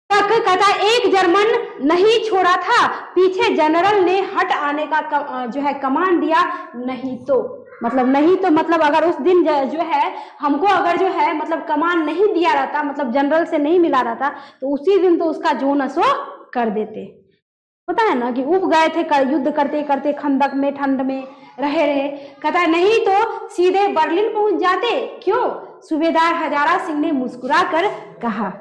तक। कहता है एक जर्मन नहीं छोड़ा था। पीछे जनरल ने हट आने का जो है कमांड दिया। नहीं तो मतलब अगर उस दिन जो है हमको अगर जो है मतलब कमांड नहीं दिया रहता, मतलब जनरल से नहीं मिला रहता, तो उसी दिन तो उसका जो नसो कर देते। पता है ना कि उब गए थे युद्ध करते करते खंदक में, ठंड में रहे। कहता है नहीं तो सीधे बर्लिन पहुंच जाते। क्यों? सूबेदार हजारा सिंह ने मुस्कुरा कर कहा।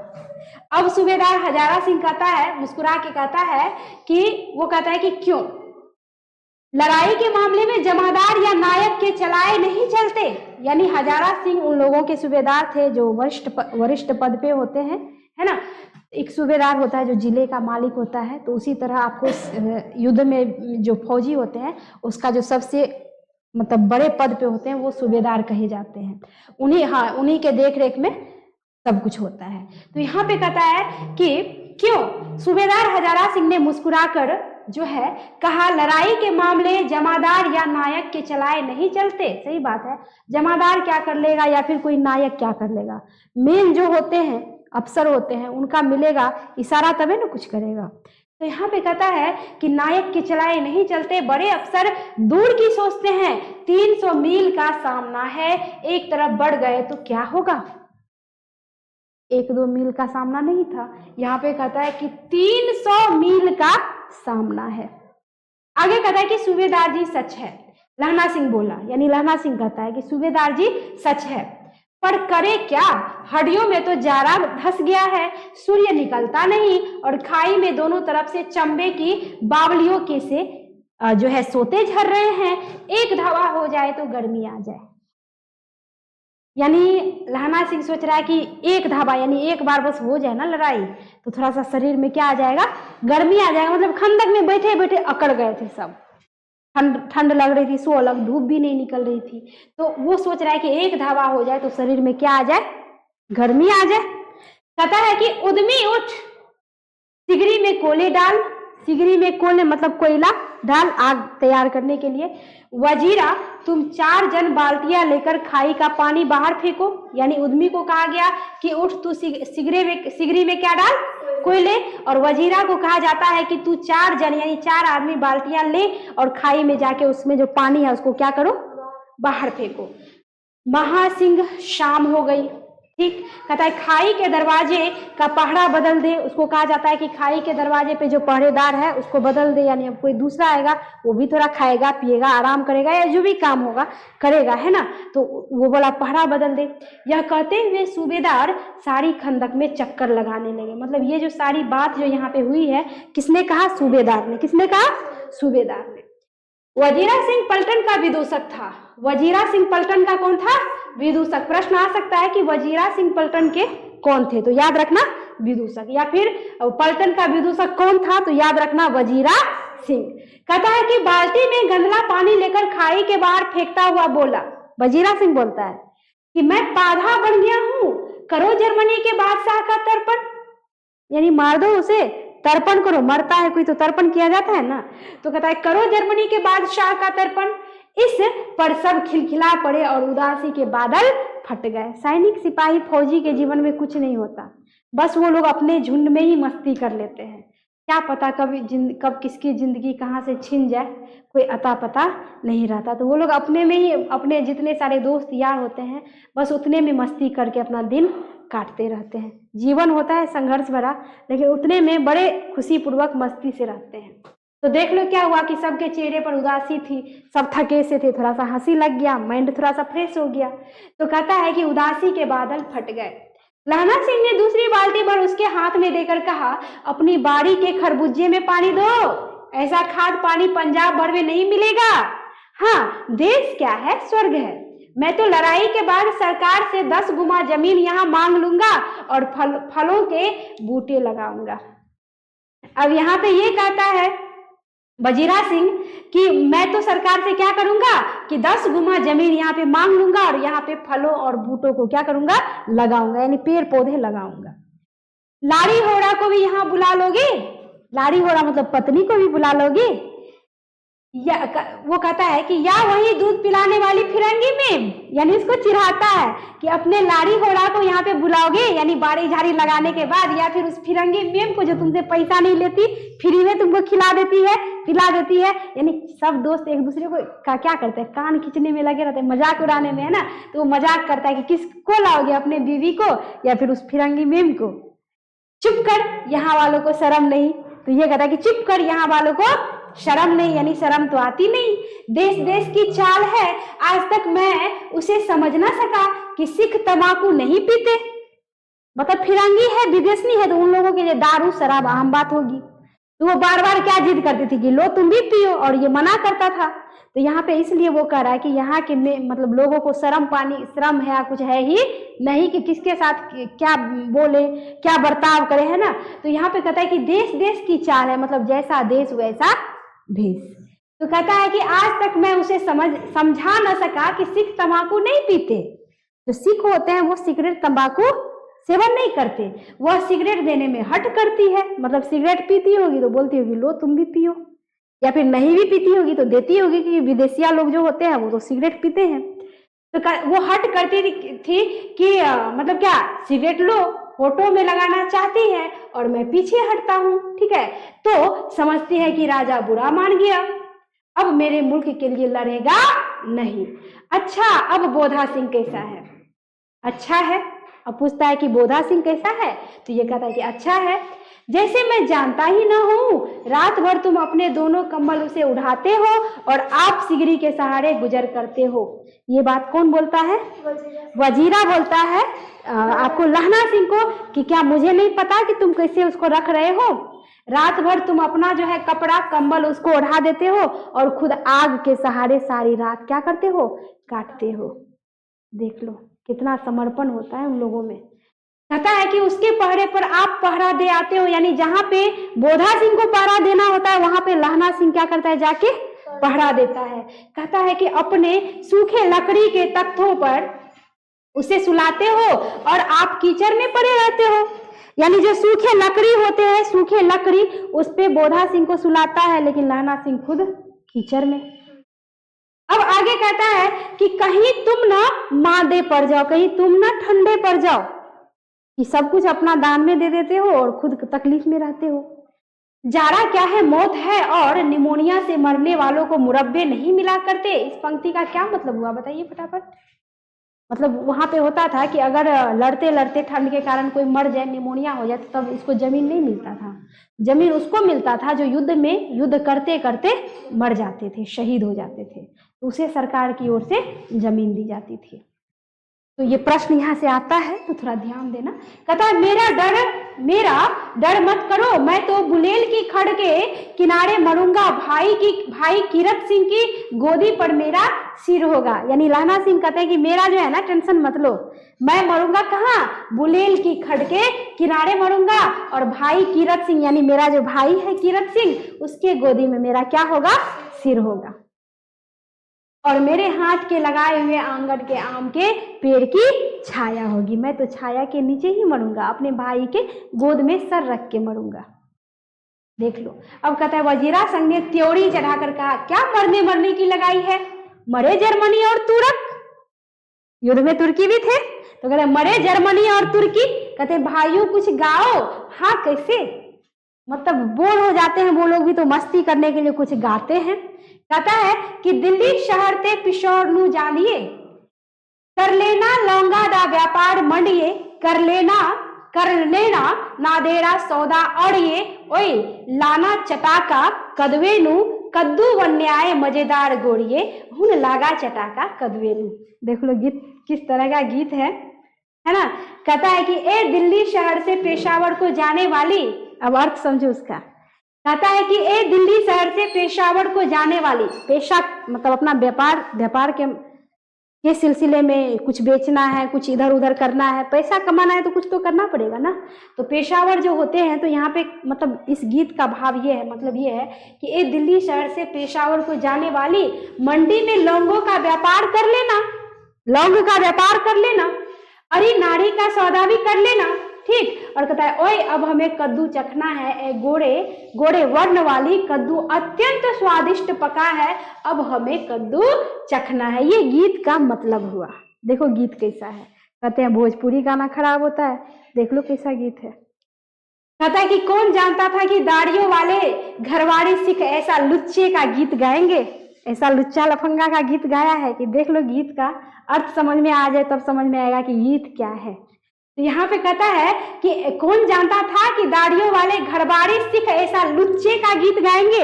अब सूबेदार हजारा सिंह कहता है, मुस्कुरा के कहता है कि वो कहता है कि क्यों? लड़ाई के मामले में जमादार या नायक के चलाए नहीं चलते। यानी हजारा सिंह उन लोगों के सूबेदार थे जो वरिष्ठ पद पे होते हैं, है ना। एक सूबेदार होता है जो जिले का मालिक होता है, तो उसी तरह आपको युद्ध में जो फौजी होते हैं उसका जो सबसे मतलब बड़े पद पे होते हैं वो सूबेदार कहे जाते हैं। उन्हीं के देख रेख में सब कुछ होता है। तो यहाँ पे कहता है कि क्यों? सूबेदार हजारा सिंह ने मुस्कुरा कर जो है कहा, लड़ाई के मामले जमादार या नायक के चलाए नहीं चलते। सही बात है, जमादार क्या कर लेगा या फिर कोई नायक क्या कर लेगा, मेन जो होते हैं अफसर होते हैं उनका मिलेगा इशारा तभी ना कुछ करेगा। तो यहाँ पे कहता है कि नायक के चलाए नहीं चलते, बड़े अफसर दूर की सोचते हैं। 300 मील का सामना है, एक तरफ बढ़ गए तो क्या होगा। 1-2 मील का सामना नहीं था, यहाँ पे कहता है कि 300 मील का सामना है। आगे कहता है कि सूबेदार जी सच है। लहना सिंह बोला, यानी लहना सिंह कहता है कि सूबेदार जी सच है, पर करे क्या, हड्डियों में तो जारा धस गया है, सूर्य निकलता नहीं और खाई में दोनों तरफ से चंबे की बावलियों के से जो है सोते झर रहे हैं। एक धावा हो जाए तो गर्मी आ जाए। यानी लहना सिंह सोच रहा है कि एक धावा यानी एक बार बस हो जाए ना लड़ाई तो थोड़ा सा शरीर में क्या आ जाएगा, गर्मी आ जाएगा। मतलब खंदक में बैठे बैठे अकड़ गए थे सब, ठंड लग रही थी, सो अलग धूप भी नहीं निकल रही थी। तो वो सोच रहा है कि एक धावा हो जाए तो शरीर में क्या आ जाए, गर्मी आ जाए। कहता है कि उद्यमी उठ, सिगरी में कोले डाल, सिगरी में कोले मतलब कोयला डाल आग तैयार करने के लिए। वजीरा तुम 4 जन बाल्टियां लेकर खाई का पानी बाहर फेंको। यानी उद्यमी को कहा गया कि उठ तू सिगरी में क्या डाल, कोयले। और वजीरा को कहा जाता है कि तू 4 जन यानी 4 आदमी बाल्टियां ले और खाई में जाके उसमें जो पानी है उसको क्या करो, बाहर फेंको। महासिंह शाम हो गई, ठीक। कहता है खाई के दरवाजे का पहरा बदल दे। उसको कहा जाता है कि खाई के दरवाजे पे जो पहरेदार है उसको बदल दे, यानी अब कोई दूसरा आएगा वो भी थोड़ा खाएगा पिएगा आराम करेगा या जो भी काम होगा करेगा, है ना। तो वो बोला पहरा बदल दे। यह कहते हुए सूबेदार सारी खंदक में चक्कर लगाने लगे। मतलब ये जो सारी बात जो यहाँ पे हुई है किसने कहा, सूबेदार ने। किसने कहा, सूबेदार ने। वजीरा सिंह पलटन का विदूषक था। वजीरा सिंह पलटन का कौन था, विदूषक। प्रश्न आ सकता है कि वजीरा सिंह पलटन के कौन थे, तो याद रखना विदूषक। या फिर पलटन का विदूषक कौन था, तो याद रखना वजीरा सिंह। कहता है कि बाल्टी में गंदला पानी लेकर खाई के बाहर फेंकता हुआ बोला, वजीरा सिंह बोलता है कि मैं पाधा बन गया हूं, करो जर्मनी के बादशाह का तर्पण। यानी मार दो उसे, तर्पण करो, मरता है कोई तो तर्पण किया जाता है ना। तो कहता है करो जर्मनी के बादशाह का तर्पण। इस पर सब खिलखिला पड़े और उदासी के बादल फट गए। सैनिक सिपाही फौजी के जीवन में कुछ नहीं होता, बस वो लोग अपने झुंड में ही मस्ती कर लेते हैं। क्या पता कब किसकी जिंदगी कहाँ से छिन जाए, कोई अता पता नहीं रहता। तो वो लोग अपने में ही, अपने जितने सारे दोस्त यार होते हैं बस उतने में मस्ती करके अपना दिन काटते रहते हैं। जीवन होता है संघर्ष भरा, लेकिन उतने में बड़े खुशी पूर्वक मस्ती से रहते हैं। तो देख लो क्या हुआ कि सबके चेहरे पर उदासी थी, सब थके से थे, थोड़ा सा हंसी लग गया, माइंड थोड़ा सा फ्रेश हो गया। तो कहता है कि उदासी के बादल फट गए। लहना सिंह ने दूसरी बाल्टी भर उसके हाथ में देकर कहा, अपनी बाड़ी के खरबूजे में पानी दो, ऐसा खाद पानी पंजाब भर में नहीं मिलेगा। हाँ, देश क्या है, स्वर्ग है। मैं तो लड़ाई के बाद सरकार से 10 गुमा जमीन यहाँ मांग लूंगा और फलों के बूटे लगाऊंगा। अब यहाँ पे ये कहता है वजीरा सिंह कि मैं तो सरकार से क्या करूंगा कि 10 गुना जमीन यहाँ पे मांग लूंगा और यहाँ पे फलों और बूटों को क्या करूंगा, लगाऊंगा, यानी पेड़ पौधे लगाऊंगा। लाड़ी होड़ा को भी यहाँ बुला लोगे, लाड़ी होड़ा मतलब पत्नी को भी बुला लोगे, या वो कहता है कि या वही दूध पिलाने वाली फिरंगी मेम, यानी इसको चिढ़ाता है कि अपने लाड़ी होड़ा को यहाँ पे बुलाओगे, यानी बाड़ी झाड़ी लगाने के बाद, या फिर उस फिरंगी मेम को जो तुमसे पैसा नहीं लेती, फ्री में तुमको खिला देती है, पिला देती है। यानी सब दोस्त एक दूसरे को क्या करते हैं, कान खींचने में लगे रहते हैं, मजाक उड़ाने में, है ना। तो वो मजाक करता है कि किसको लाओगे, अपने बीवी को या फिर उस फिरंगी मेम को। चुप कर, यहाँ वालों को शर्म नहीं। तो ये कहता है कि चुप कर, यहाँ वालों को शर्म नहीं, यानी शर्म तो आती नहीं। देश देश की चाल है, आज तक मैं उसे समझ ना सका कि सिख तंबाकू नहीं पीते। मतलब फिरंगी है, विदेशी है, तो उन लोगों के लिए दारू शराब आम बात होगी। तो वो बार बार क्या जिद करती थी कि लो तुम भी पियो, और ये मना करता था। तो यहाँ पे इसलिए वो कह रहा है कि यहाँ के मतलब लोगों को शर्म है कुछ है ही नहीं कि किसके साथ क्या बोले, क्या बर्ताव करे, है ना। तो यहाँ पे कहता है कि देश देश की चाल है, मतलब जैसा देश वैसा भेष। तो कहता है कि आज तक मैं उसे समझा न सका कि सिख तंबाकू नहीं पीते। जो सिख होते हैं वो सिगरेट तंबाकू सेवन नहीं करते, वह सिगरेट देने में हट करती है। मतलब सिगरेट पीती होगी तो बोलती होगी लो तुम भी पियो, या फिर नहीं भी पीती होगी तो देती होगी, कि विदेशिया लोग जो होते हैं वो तो सिगरेट पीते हैं। तो वो हट करती थी कि मतलब क्या, सिगरेट लो, फोटो में लगाना चाहती है और मैं पीछे हटता हूँ, ठीक है। तो समझती है कि राजा बुरा मान गया, अब मेरे मुल्क के लिए लड़ेगा नहीं। अच्छा, अब बोधा सिंह कैसा है? अच्छा है। अब पूछता है कि बोधा सिंह कैसा है? तो ये कहता है कि अच्छा है, जैसे मैं जानता ही न हूं, रात भर तुम अपने दोनों कंबल उसे उड़ाते हो और आप सिगरी के सहारे गुजर करते हो। ये बात कौन बोलता है? वजीरा बोलता है आपको, लहना सिंह को, कि क्या मुझे नहीं पता कि तुम कैसे उसको रख रहे हो? रात भर तुम अपना जो है कपड़ा कंबल उसको ओढ़ा देते हो और खुद आग के सहारे सारी रात क्या करते हो? काटते हो। देख लो कितना समर्पण होता है उन लोगों में। कहता है कि उसके पहरे पर आप पहरा दे आते हो, यानी जहां पे बोधा सिंह को पहरा देना होता है वहां पे लहना सिंह क्या करता है? जाके पहरा देता है। कहता है कि अपने सूखे लकड़ी के तख्तों पर उसे सुलाते हो और आप कीचड़ में पड़े रहते हो। यानी जो सूखे लकड़ी होते हैं, सूखे लकड़ी, उस पे बोधा सिंह को सुलाता है, लेकिन लहना सिंह खुद कीचड़ में। अब आगे कहता है कि कहीं तुम ना मादे पड़ जाओ, कहीं तुम ना ठंडे पड़ जाओ, कि सब कुछ अपना दान में दे देते हो और खुद तकलीफ में रहते हो। जारा क्या है? मौत है, और निमोनिया से मरने वालों को मुरब्बे नहीं मिला करते। इस पंक्ति का क्या मतलब हुआ बताइए फटाफट। मतलब वहां पे होता था कि अगर लड़ते लड़ते ठंड के कारण कोई मर जाए, निमोनिया हो जाए, तो तब इसको जमीन नहीं मिलता था। जमीन उसको मिलता था जो युद्ध करते करते मर जाते थे, शहीद हो जाते थे, तो उसे सरकार की ओर से जमीन दी जाती थी। तो ये प्रश्न यहाँ से आता है, तो थोड़ा ध्यान देना। कहता है मेरा डर मत करो, मैं तो बुलेल की खड़ के किनारे मरूंगा, भाई कीरत सिंह की गोदी पर मेरा सिर होगा। यानी लहना सिंह कहते हैं कि मेरा जो है ना टेंशन मत लो, मैं मरूंगा कहाँ? बुलेल की खड़ के किनारे मरूंगा, और भाई कीरत सिंह यानी मेरा जो भाई है कीरत सिंह, उसके गोदी में मेरा क्या होगा? सिर होगा, और मेरे हाथ के लगाए हुए आंगन के आम के पेड़ की छाया होगी। मैं तो छाया के नीचे ही मरूंगा, अपने भाई के गोद में सर रख के मरूंगा। देख लो। अब कहता है वजीरा संघ ने त्योड़ी चढ़ाकर कहा, क्या मरने की लगाई है? मरे जर्मनी और तुर्क, युद्ध में तुर्की भी थे, तो कहते मरे जर्मनी और तुर्की। कहते भाइयों कुछ गाओ। हाँ कैसे? मतलब बोर हो जाते हैं वो लोग भी, तो मस्ती करने के लिए कुछ गाते हैं। कहता है कि दिल्ली शहर ते पिशोर नू जानिए, कर लेना लौंगा दा व्यापार मंडिए, कर लेना नादेरा सौदा अड़िए, ओए लाना चटाका कदवे नू, कद्दू वन्याय मजेदार गोड़िए, हुन लागा चटाका कदवे नू। देख लो गीत किस तरह का गीत है ना। कहता है कि ए दिल्ली शहर से पेशावर को जाने वाली, अब अर्थ समझो उसका। कहता है कि ए दिल्ली शहर से पेशावर को जाने वाली, पेशा मतलब अपना व्यापार के के सिलसिले में कुछ बेचना है, कुछ इधर उधर करना है, पैसा कमाना है तो कुछ तो करना पड़ेगा ना। तो पेशावर जो होते हैं, तो यहाँ पे मतलब इस गीत का भाव ये है, मतलब ये है कि ए दिल्ली शहर से पेशावर को जाने वाली, मंडी में लौंगों का व्यापार कर लेना, लौंग का व्यापार कर लेना, अरे नारी का सौदा भी कर लेना, ठीक। और कहता है ओए अब हमें कद्दू चखना है, ए गोरे गोरे वर्ण वाली कद्दू अत्यंत स्वादिष्ट पका है, अब हमें कद्दू चखना है। ये गीत का मतलब हुआ। देखो गीत कैसा है। कहते हैं भोजपुरी गाना खराब होता है, देख लो कैसा गीत है। कहता है कि कौन जानता था कि दाढ़ियों वाले घरवाड़ी सिख ऐसा लुच्चे का गीत गाएंगे, ऐसा लुच्चा लफंगा का गीत गाया है कि देख लो गीत का अर्थ समझ में आ जाए तब समझ में आएगा कि गीत क्या है। तो यहाँ पे कहता है कि कौन जानता था कि दाढ़ियों वाले घरबारी सिख ऐसा लुच्चे का गीत गाएंगे,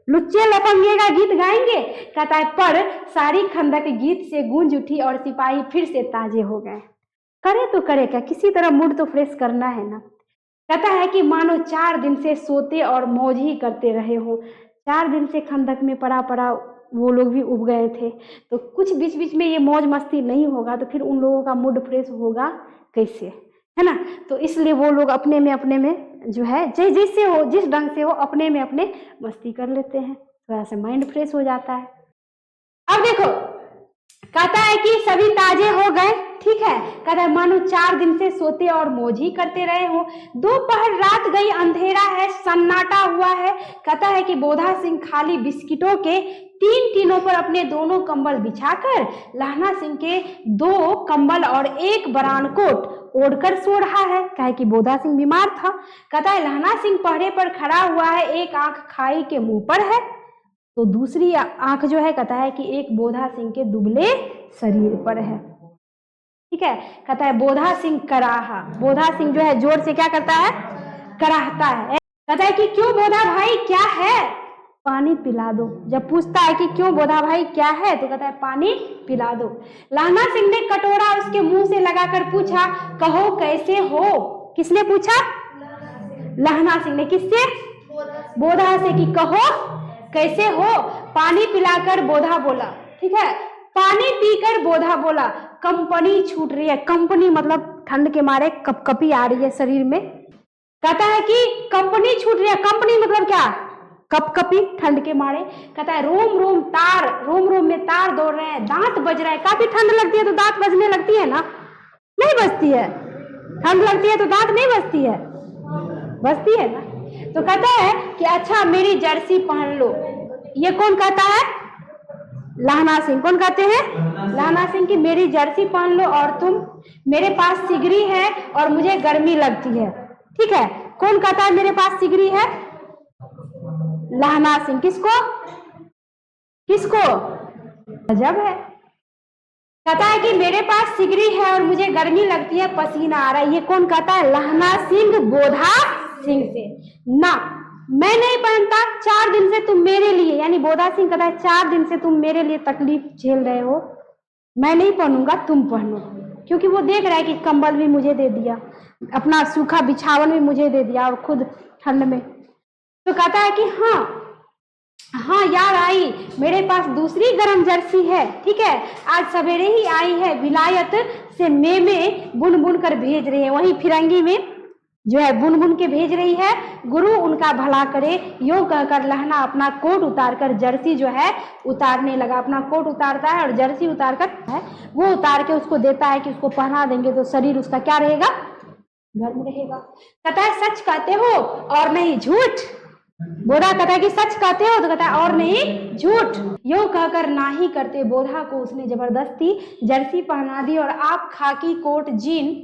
लुच्चे लफंगे का गीत गाएंगे। कहता है पर सारी खंदक गीत से गूंज उठी और सिपाही फिर से ताजे हो गए। करे तो करे क्या, किसी तरह मूड तो फ्रेश करना है ना। कहता है कि मानो 4 दिन से सोते और मौज ही करते रहे हो। 4 दिन से खंदक में पड़ा पड़ा वो लोग भी उब गए थे, तो कुछ बीच बीच में ये मौज मस्ती नहीं होगा तो फिर उन लोगों का मूड फ्रेश होगा कैसे, है ना। तो इसलिए वो लोग अपने में जो है जैसे हो, जिस ढंग से हो अपने में अपने मस्ती कर लेते हैं, थोड़ा सा माइंड फ्रेश हो जाता है। अब देखो कहता है कि सभी ताजे हो गए, ठीक है। कहता है मानो 4 दिन से सोते और मौज ही करते रहे हो। दोपहर रात गई, अंधेरा है, सन्नाटा हुआ है। कहता है कि बोधा सिंह खाली बिस्किटों के 3 टीनों पर अपने दोनों कंबल बिछाकर लहना सिंह के 2 कंबल और 1 बरानकोट ओढ़कर सो रहा है। कहे कि बोधा सिंह बीमार था। कहता है लहना सिंह पहरे पर खड़ा हुआ है, एक आंख खाई के मुंह पर है तो दूसरी आंख जो है कहता है कि एक बोधा सिंह के दुबले शरीर पर है, ठीक है। कहता है बोधा सिंह कराहा, बोधा सिंह जो है जोर से क्या करता है, कराहता है। कहता है कि क्यों बोधा भाई क्या है, पानी पिला दो। जब पूछता है कि क्यों बोधा भाई क्या है तो कहता है पानी पिला दो। लहना सिंह ने कटोरा उसके मुंह से लगाकर पूछा कहो कैसे हो। किसने पूछा, लहना सिंह ने। किससे, बोधा से, कि कहो कैसे हो। पानी पिलाकर बोधा बोला, ठीक है। पानी पीकर बोधा बोला कंपनी छूट रही है। कंपनी मतलब ठंड के मारे कपकपी आ रही है शरीर में। कहता है कि कंपनी छूट रही है। कंपनी मतलब क्या, कपकपी ठंड के मारे। कहता है रोम रोम में तार दौड़ रहे हैं, दांत बज रहे हैं। काफी ठंड लगती है तो दांत बजने लगती है ना, नहीं बजती है। ठंड लगती है तो दांत नहीं बजती है, बजती है ना। तो कहता है कि अच्छा मेरी जर्सी पहन लो। ये कौन कहता है, लहना सिंह। कौन कहते हैं, लहना सिंह की मेरी जर्सी पहन लो और तुम, मेरे पास सिगरी है और मुझे गर्मी लगती है, ठीक है। कौन कहता है मेरे पास सिगरी है, लहना सिंह। किसको, किसको, अजब है। कहता है कि मेरे पास सिगरी है और मुझे गर्मी लगती है, पसीना आ रहा है। ये कौन कहता है, लहना सिंह बोधा सिंह से। ना मैं नहीं पहनता, 4 दिन से तुम मेरे लिए, यानी बोधा सिंह कहता है 4 दिन से तुम मेरे लिए तकलीफ झेल रहे हो, मैं नहीं पहनूंगा, तुम पहनो। क्योंकि वो देख रहा है कि कंबल भी मुझे दे दिया, अपना सूखा बिछावन भी मुझे दे दिया और खुद ठंड में। तो कहता है कि हाँ यार आई, मेरे पास दूसरी गर्म जर्सी है, ठीक है। आज सवेरे ही आई है, विलायत से में बुन बुन कर भेज रही है। वही फिरंगी में जो है बुन बुन के भेज रही है। गुरु उनका भला करे। यूं कहकर लहना अपना कोट उतारकर जर्सी जो है उतारने लगा। अपना कोट उतारता है और जर्सी उतार कर है वो उतार के उसको देता है कि उसको पहना देंगे तो शरीर उसका क्या रहेगा, गर्म रहेगा। कहता है सच कहते हो और नहीं झूठ। बोधा कहता है कि सच कहते हो, तो कहता है और नहीं झूठ। यूं कहकर नाही करते बोधा को उसने जबरदस्ती जर्सी पहना दी और आप खाकी कोट जीन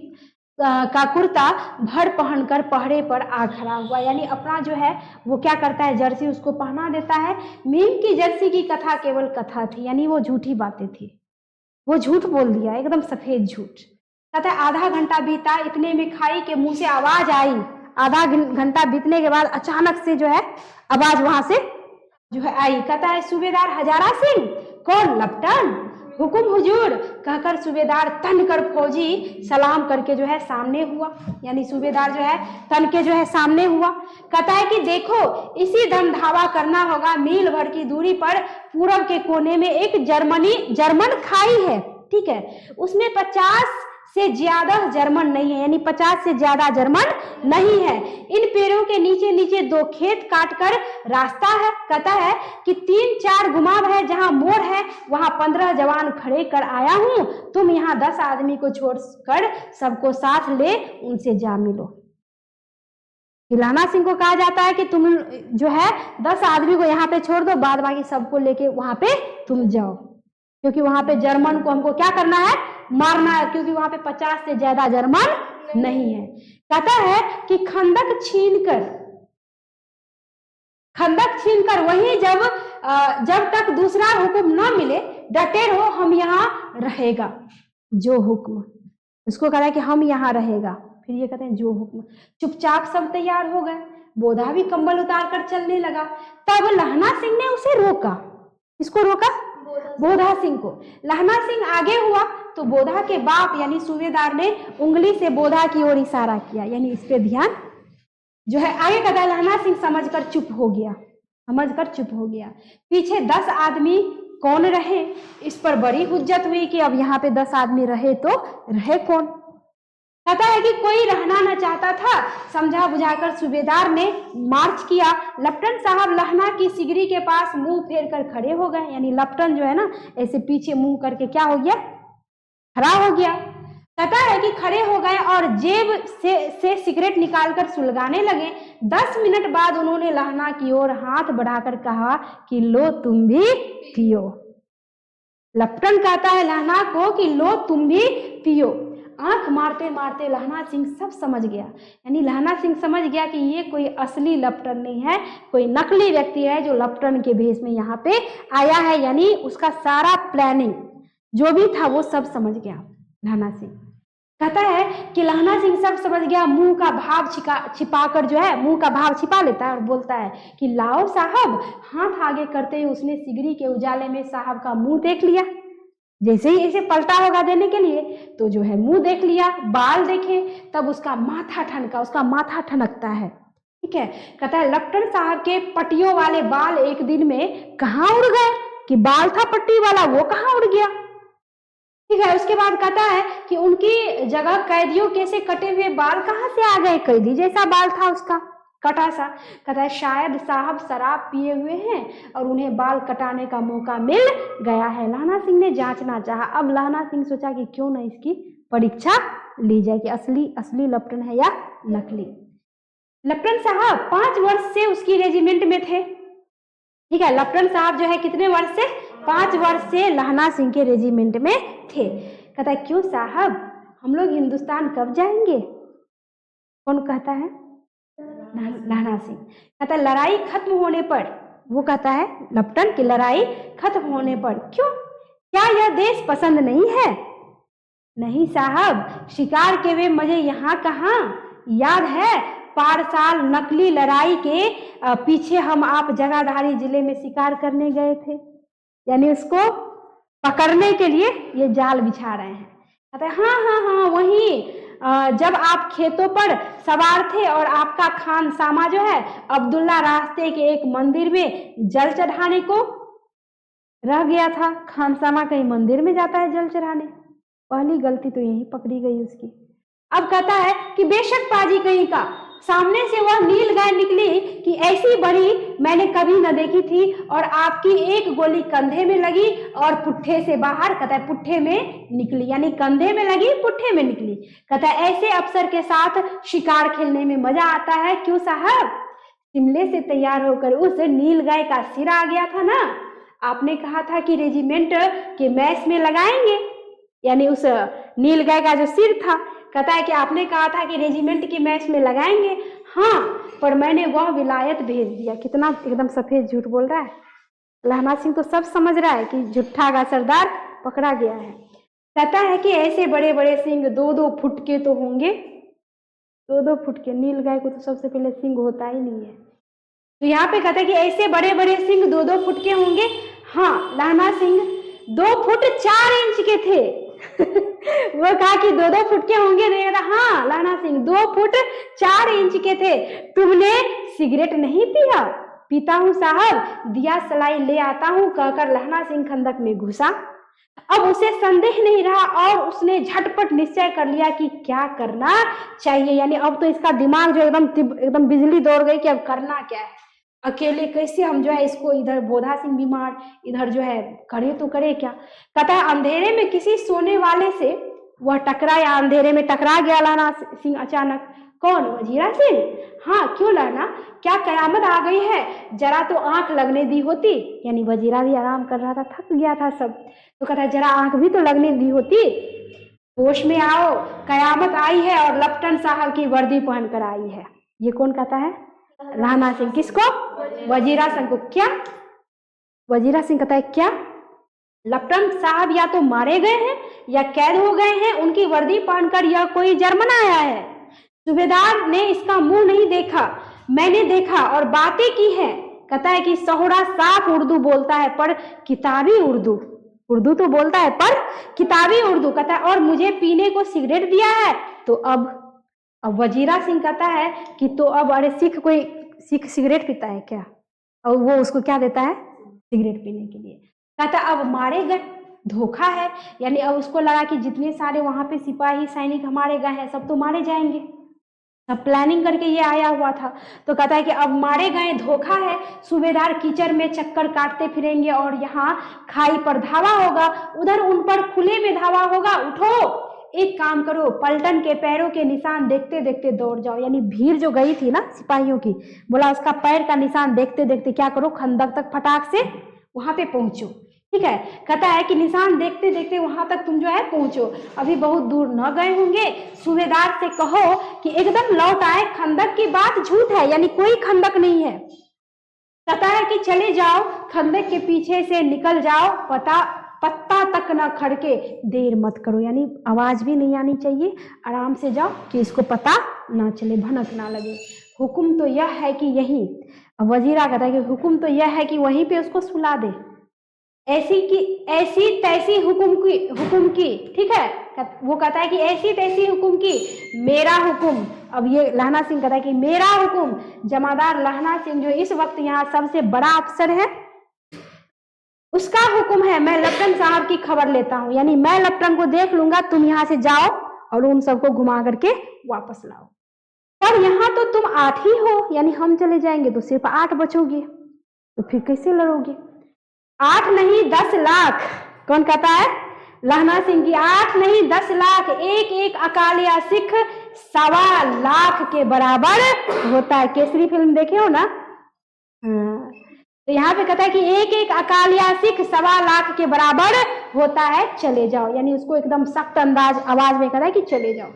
का कुर्ता भर पहनकर पहरे पर आ खड़ा हुआ। यानी अपना जो है वो क्या करता है, जर्सी उसको पहना देता है। मीम की जर्सी की कथा केवल कथा थी, यानी वो झूठी बातें थी, वो झूठ बोल दिया, एकदम सफेद झूठ। कहता है आधा घंटा बीता, इतने में खाई के मुंह से आवाज आई। आधा घंटा बीतने के बाद अचानक से जो है आवाज वहां से जो है आई। कहता है सूबेदार हजारा सिंह। कौन, लपटन। हुकुम हुजूर कहकर सूबेदार तन कर फौजी सलाम करके जो है सामने हुआ। यानी सूबेदार जो है तन के जो है सामने हुआ। कहता है कि देखो इसी दम धावा करना होगा। मील भर की दूरी पर पूरब के कोने में एक जर्मन खाई है, ठीक है, उसमें 50 से ज्यादा जर्मन नहीं है, यानी 50 से ज्यादा जर्मन नहीं है। इन पेड़ों के नीचे नीचे 2 खेत काटकर रास्ता है। कहता है कि 3-4 गुमाव है, जहां मोड़ है वहां 15 जवान खड़े कर आया हूं। तुम यहाँ 10 आदमी को छोड़कर सबको साथ ले उनसे जा मिलो। लहना सिंह को कहा जाता है कि तुम जो है 10 आदमी को यहाँ पे छोड़ दो, बाद बाकी सबको लेके वहां पे तुम जाओ, क्योंकि वहां पे जर्मन को हमको क्या करना है, मारना है, क्योंकि वहां पे 50 से ज्यादा जर्मन नहीं है। कहता है कि खंदक छीनकर वही जब तक दूसरा हुक्म न मिले डटे रहो, हम यहाँ रहेगा जो हुक्म। उसको कह रहा है कि हम यहाँ रहेगा। फिर ये कहते हैं जो हुक्म। चुपचाप सब तैयार हो गए, बोधा भी कंबल उतार कर चलने लगा। तब लहना सिंह ने उसे रोका। किसको रोका? बोधा सिंह को। लहना सिंह आगे हुआ तो बोधा के बाप यानी सूबेदार ने उंगली से बोधा की ओर इशारा किया, यानी इस पे ध्यान जो है। आगे कहता है लहना सिंह समझकर चुप हो गया। पीछे 10 आदमी कौन रहे, इस पर बड़ी हुज्जत हुई कि अब यहाँ पे 10 आदमी रहे तो रहे कौन। कहता है कि कोई रहना न चाहता था। समझा बुझाकर सूबेदार ने मार्च किया। लेफ्टिनेंट साहब लहना की सिगरी के पास मुंह फेर कर खड़े हो गए, यानी लेफ्टिनेंट जो है ना ऐसे पीछे मुंह करके क्या हो गया, खड़ा हो गया। कहता है कि खड़े हो गए और जेब से सिगरेट निकालकर सुलगाने लगे। 10 मिनट बाद उन्होंने लहना की ओर हाथ बढ़ाकर कहा कि लो तुम भी पियो। लेफ्टिनेंट कहता है लहना को कि लो तुम भी पियो। आंख मारते मारते लहना सिंह सब समझ गया, यानी लहना सिंह समझ गया कि ये कोई असली लेफ्टिनेंट नहीं है, कोई नकली व्यक्ति है जो लेफ्टिनेंट के भेष में यहाँ पे आया है। यानी उसका सारा प्लानिंग जो भी था वो सब समझ गया लहना सिंह। कहता है कि लहना सिंह सब समझ गया, मुंह का भाव छिपाकर जो है मुंह का भाव छिपा लेता है और बोलता है कि लाओ साहब। हाथ आगे करते हुए उसने सिगरी के उजाले में साहब का मुंह देख लिया। जैसे ही इसे पलटा होगा देने के लिए तो जो है मुंह देख लिया, बाल देखे, तब उसका माथा ठनकता है। ठीक है, कहता है लेफ्टिनेंट साहब के पट्टियों वाले बाल एक दिन में कहाँ उड़ गए, कि बाल था पट्टी वाला वो कहाँ उड़ गया। ठीक है, उसके बाद कहता है कि उनकी जगह कैदियों के से कटे हुए बाल कहाँ से आ गए, कैदी जैसा बाल था उसका, कटा सा। कहता है शायद साहब शराब पिए हुए हैं और उन्हें बाल कटाने का मौका मिल गया है। लहना सिंह ने जांचना चाहा। अब लहना सिंह सोचा कि क्यों ना इसकी परीक्षा ली जाए कि असली लेफ्टिनेंट है या नकली। लेफ्टिनेंट साहब 5 वर्ष से उसकी रेजिमेंट में थे। ठीक है, लेफ्टिनेंट साहब जो है कितने वर्ष से, 5 वर्ष से लहना सिंह के रेजिमेंट में थे। कहता है क्यों साहब, हम लोग हिंदुस्तान कब जाएंगे? कौन कहता है? लहना सिंह। कहता है लड़ाई खत्म होने पर, वो कहता है लेफ्टिनेंट की लड़ाई खत्म होने पर। क्यों, क्या यह देश पसंद नहीं है? नहीं साहब, शिकार के वे मजे यहाँ कहाँ। याद है पारसाल नकली लड़ाई के पीछे हम आप जगाधारी जिले में शिकार करने गए थे, यानी उसको पकड़ने के लिए ये जाल बिछा रहे हैं। कहते हैं हाँ वही जब आप खेतों पर सवार थे और आपका खान सामा जो है अब्दुल्ला रास्ते के एक मंदिर में जल चढ़ाने को रह गया था। खान सामा कहीं मंदिर में जाता है जल चढ़ाने, पहली गलती तो यही पकड़ी गई उसकी। अब कहता है कि बेशक पाजी कहीं का, सामने से वह नील गाय निकली कि ऐसी बड़ी मैंने कभी न देखी थी, और आपकी एक गोली कंधे में लगी और पुट्ठे से बाहर, कहता है पुट्ठे में निकली, यानी कंधे में लगी पुट्ठे में निकली। कहता है ऐसे अफसर के साथ शिकार खेलने में मजा आता है। क्यों साहब, शिमले से तैयार होकर उस नील गाय का सिर आ गया था ना, आपने कहा था कि रेजिमेंट के मैस में लगाएंगे, यानी उस नील गाय का जो सिर था। कहता है कि आपने कहा था कि रेजिमेंट की मैच में लगाएंगे। हाँ, पर मैंने वह विलायत भेज दिया। कितना एकदम सफेद झूठ बोल रहा है लहना सिंह, तो सब समझ रहा है कि झूठा का सरदार पकड़ा गया है। कहता है कि ऐसे बड़े बड़े सिंह 2-2 फुट के तो होंगे, 2-2 फुट के। नील गाय को तो सबसे पहले सिंह होता ही नहीं है, तो यहाँ पे कहता है कि ऐसे बड़े बड़े सिंह 2-2 फुट के होंगे। हाँ, लहना सिंह 2 फुट 4 इंच के थे। वो कहा कि 2-2 फुट के होंगे। हाँ लहना सिंह 2 फुट 4 इंच के थे। तुमने सिगरेट नहीं पिया? पीता हूँ साहब, दिया सलाई ले आता हूँ, कहकर लहना सिंह खंदक में घुसा। अब उसे संदेह नहीं रहा और उसने झटपट निश्चय कर लिया कि क्या करना चाहिए। यानी अब तो इसका दिमाग जो एकदम बिजली दौड़ गई कि अब करना क्या है, अकेले कैसे हम जो है इसको, इधर बोधा सिंह बीमार, इधर जो है करे तो करे क्या। कहता है अंधेरे में किसी सोने वाले से वह टकराया, अंधेरे में टकरा गया लहना सिंह अचानक। कौन? वजीरा सिंह। हाँ, क्यों लहना, क्या कयामत आ गई है? जरा तो आंख लगने दी होती। यानी वजीरा भी आराम कर रहा था, थक गया था सब, तो कहता है जरा आंख भी तो लगने दी होती। होश में आओ, कयामत आई है और लप्टन साहब की वर्दी पहन कर आई है। ये कौन कहता है? लहना सिंह। किसको? वजीरा सिंह को। क्या? वजीरा सिंह कहता है क्या? लप्टन साहब या तो मारे गए हैं या कैद हो गए हैं, उनकी वर्दी पहनकर यह कोई जर्मन आया है। सूबेदार ने इसका मुंह नहीं देखा, मैंने देखा और बातें की है। कहता है कि सहोड़ा साफ उर्दू बोलता है पर किताबी उर्दू, उर्दू तो बोलता है पर किताबी उर्दू। कहता है और मुझे पीने को सिगरेट दिया है। तो अब वजीरा सिंह कहता है कि तो अब अरे सिख सिगरेट पीता है क्या? और वो उसको क्या देता है? सिगरेट पीने के लिए। कहता अब मारे गए, धोखा है। यानी अब उसको लगा कि जितने सारे वहां पे सिपाही सैनिक हमारे गए हैं सब तो मारे जाएंगे, सब प्लानिंग करके ये आया हुआ था। तो कहता है कि अब मारे गए, धोखा है। सूबेदार कीचड़ में चक्कर काटते फिरेंगे और यहाँ खाई पर धावा होगा, उधर उन पर खुले में धावा होगा। उठो, एक काम करो, पलटन के पैरों के निशान देखते देखते दौड़ जाओ। यानी भीड़ जो गई थी ना सिपाहियों की, बोला उसका पैर का निशान देखते देखते क्या करो, खंदक तक फटाक से वहां पे पहुंचो। ठीक है, कहता है कि निशान देखते देखते वहां तक तुम जो है पहुंचो, अभी बहुत दूर न गए होंगे। सूबेदार से कहो कि एकदम लौट आए, खंदक की बात झूठ है, यानी कोई खंदक नहीं है। कहता है कि चले जाओ, खंदक के पीछे से निकल जाओ, पत्ता तक न खड़के, देर मत करो। यानी आवाज भी नहीं आनी चाहिए, आराम से जाओ कि इसको पता ना चले, भनक ना लगे। हुक्म तो यह है कि यही, वजीरा कहता है कि हुक्म तो यह है कि वहीं पे उसको सुला दे, ऐसी तैसी हुक्म की। ठीक है, वो कहता है कि ऐसी तैसी हुक्म की, मेरा हुक्म। अब ये लहना सिंह कहता है कि मेरा हुक्म। जमादार लहना सिंह जो इस वक्त यहाँ सबसे बड़ा अफसर है, उसका हुक्म है, मैं लप्टन साहब की खबर लेता हूँ। यानी मैं लप्टन को देख लूंगा, तुम यहाँ से जाओ और उन सबको घुमा करके वापस लाओ। पर यहाँ तो तुम 8 ही हो, यानी हम चले जाएंगे तो सिर्फ 8 बचोगे, तो फिर कैसे लड़ोगे? 8 नहीं 10 लाख। कौन कहता है? लहना सिंह की। 8 नहीं 10 लाख, एक एक अकालिया सिख 1.25 लाख के बराबर होता है। केसरी फिल्म देखे हो ना? तो यहाँ पे कहता है कि एक एक अकालिया सिख 1.25 लाख के बराबर होता है, चले जाओ। यानी उसको एकदम सख्त आवाज में कहता है कि चले जाओ।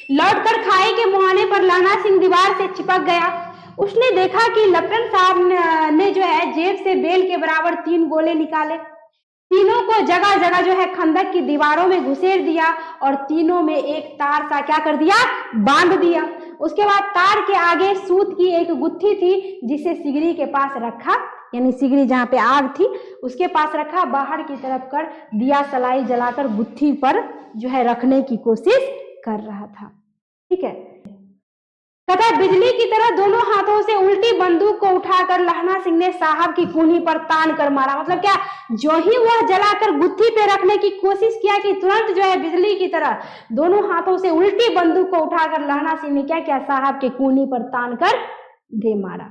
लौटकर खाई के मुहाने पर लहना सिंह दीवार से चिपक गया। उसने देखा कि लप्टन साहब ने जो है जेब से बेल के बराबर 3 गोले निकाले, तीनों को जगह जगह जो है खंदक की दीवारों में घुसेड़ दिया और तीनों में एक तार सा क्या कर दिया, बांध दिया। उसके बाद तार के आगे सूत की एक गुत्थी थी जिसे सिगरी के पास रखा, यानी सिगरी जहाँ पे आग थी उसके पास रखा, बाहर की तरफ कर दिया सलाई जलाकर गुत्थी पर जो है रखने की कोशिश कर रहा था। ठीक है, कहता है बिजली की तरह दोनों हाथों से उल्टी बंदूक को उठाकर लहना सिंह ने साहब की कूल्ही पर तान कर मारा। मतलब क्या, जो ही वह जलाकर गुत्थी पे रखने की कोशिश किया कि तुरंत जो है बिजली की तरह दोनों हाथों से उल्टी बंदूक को उठाकर लहना सिंह ने क्या किया, साहब के कूल्ही पर तान कर दे मारा।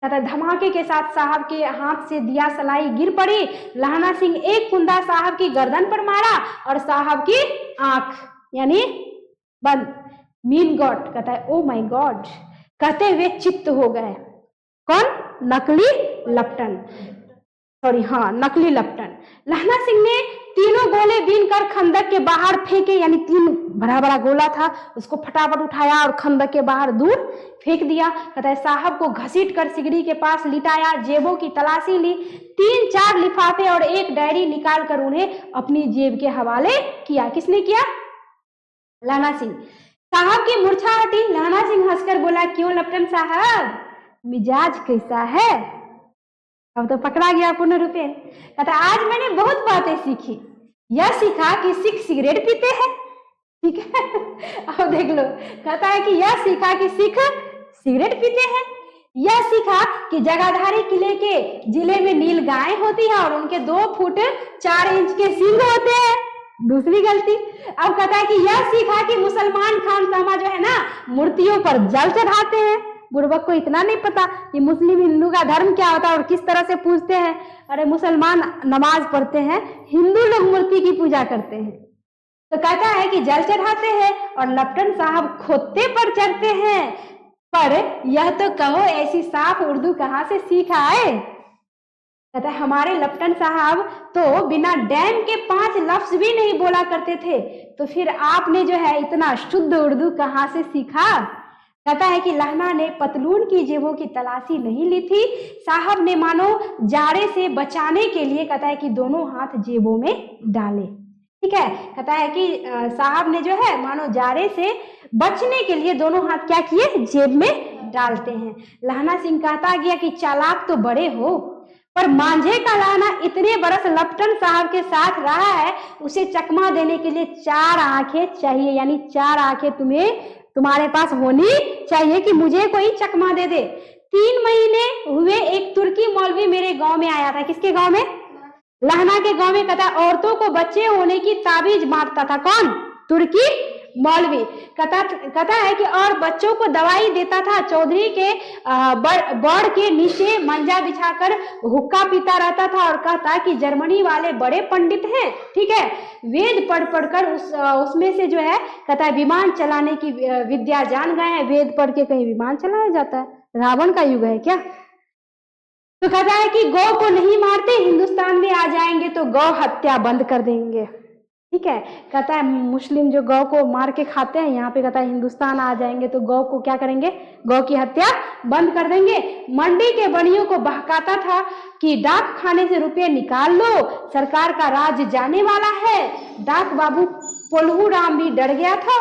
कहता है धमाके के साथ साहब के हाथ से दिया सलाई गिर पड़ी। लहना सिंह एक कुंदा साहब की गर्दन पर मारा और साहब की आंख यानी बंद। मीन गॉड, कहता है ओ माय गॉड, कहते हुए चित्त हो गए। कौन? नकली लप्टन, सॉरी हाँ नकली लप्टन। लहना सिंह ने तीनों गोले बीनकर खंदक के बाहर फेंके, यानी 3 बड़ा बड़ा गोला था, उसको फटाफट उठाया और खंदक के बाहर दूर फेंक दिया। कहता है साहब को घसीट कर सिगड़ी के पास लिटाया, जेबों की तलाशी ली, 3-4 लिफाफे और एक डायरी निकाल कर उन्हें अपनी जेब के हवाले किया। किसने किया? लहना सिंह। साहब की मूर्छा हटी। लहना सिंह हंसकर बोला, क्यों लप्टन साहब, मिजाज कैसा है? अब तो पकड़ा गया पूर्ण रूपे। कहता आज मैंने बहुत बातें सीखी। यह सीखा कि सिख सिगरेट पीते हैं। ठीक है, अब देख लो, कहता है कि यह सीखा कि सिख सिगरेट पीते हैं। यह सीखा कि जगाधारी किले के जिले में नील गाय होती है और उनके 2 फुट 4 इंच के सींग होते हैं। दूसरी गलती, अब कहता है कि यह सीखा कि मुसलमान खानसामा जो है ना मूर्तियों पर जल चढ़ाते हैं। बुड़बक को इतना नहीं पता कि मुस्लिम हिंदू का धर्म क्या होता है और किस तरह से पूजते हैं। अरे मुसलमान नमाज पढ़ते हैं, हिंदू लोग मूर्ति की पूजा करते हैं। तो कहता है कि जल चढ़ाते हैं और लपटन साहब खोते पर चढ़ते हैं। पर यह तो कहो ऐसी साफ उर्दू कहाँ से सीख आए। कहता है हमारे लपटन साहब तो बिना डैम के 5 लफ्ज भी नहीं बोला करते थे, तो फिर आपने जो है इतना शुद्ध उर्दू कहाँ से सीखा। कहता है कि लहना ने पतलून की जेबों की तलाशी नहीं ली थी, साहब ने मानो जाड़े से बचाने के लिए कहता है कि दोनों हाथ जेबों में डाले। ठीक है, कहता है कि साहब ने जो है मानो जाड़े से बचने के लिए दोनों हाथ क्या किए, जेब में डालते हैं। लहना सिंह कहता गया कि चालाक तो बड़े हो, पर मांझे का लहना इतने बरस लपटन साहब के साथ रहा है, उसे चकमा देने के लिए 4 आंखें चाहिए, यानी 4 आंखें तुम्हारे पास होनी चाहिए कि मुझे कोई चकमा दे दे। 3 महीने हुए एक तुर्की मौलवी मेरे गांव में आया था। किसके गांव में? लहना के गांव में। कहता औरतों को बच्चे होने की ताबीज मारता था। कौन? तुर्की मौलवी। कहता है कि और बच्चों को दवाई देता था। चौधरी के बड़ के नीचे मंजा बिछाकर हुक्का पीता रहता था और कहता कि जर्मनी वाले बड़े पंडित हैं, ठीक है, वेद पढ़कर उसमें से जो है कहता है विमान चलाने की विद्या जान गए हैं। वेद पढ़ के कहीं विमान चलाया जाता है? रावण का युग है क्या? तो कहता है कि गौ को नहीं मारते, हिंदुस्तान में आ जाएंगे तो गौ हत्या बंद कर देंगे। ठीक है, कहता है मुस्लिम जो गौ को मार के खाते हैं, यहाँ पे कहता है हिंदुस्तान आ जाएंगे तो गौ को क्या करेंगे, गौ की हत्या बंद कर देंगे। मंडी के बनियों को बहकाता था कि डाक खाने से रुपये निकाल लो, सरकार का राज जाने वाला है। डाक बाबू पोल्हू राम भी डर गया था।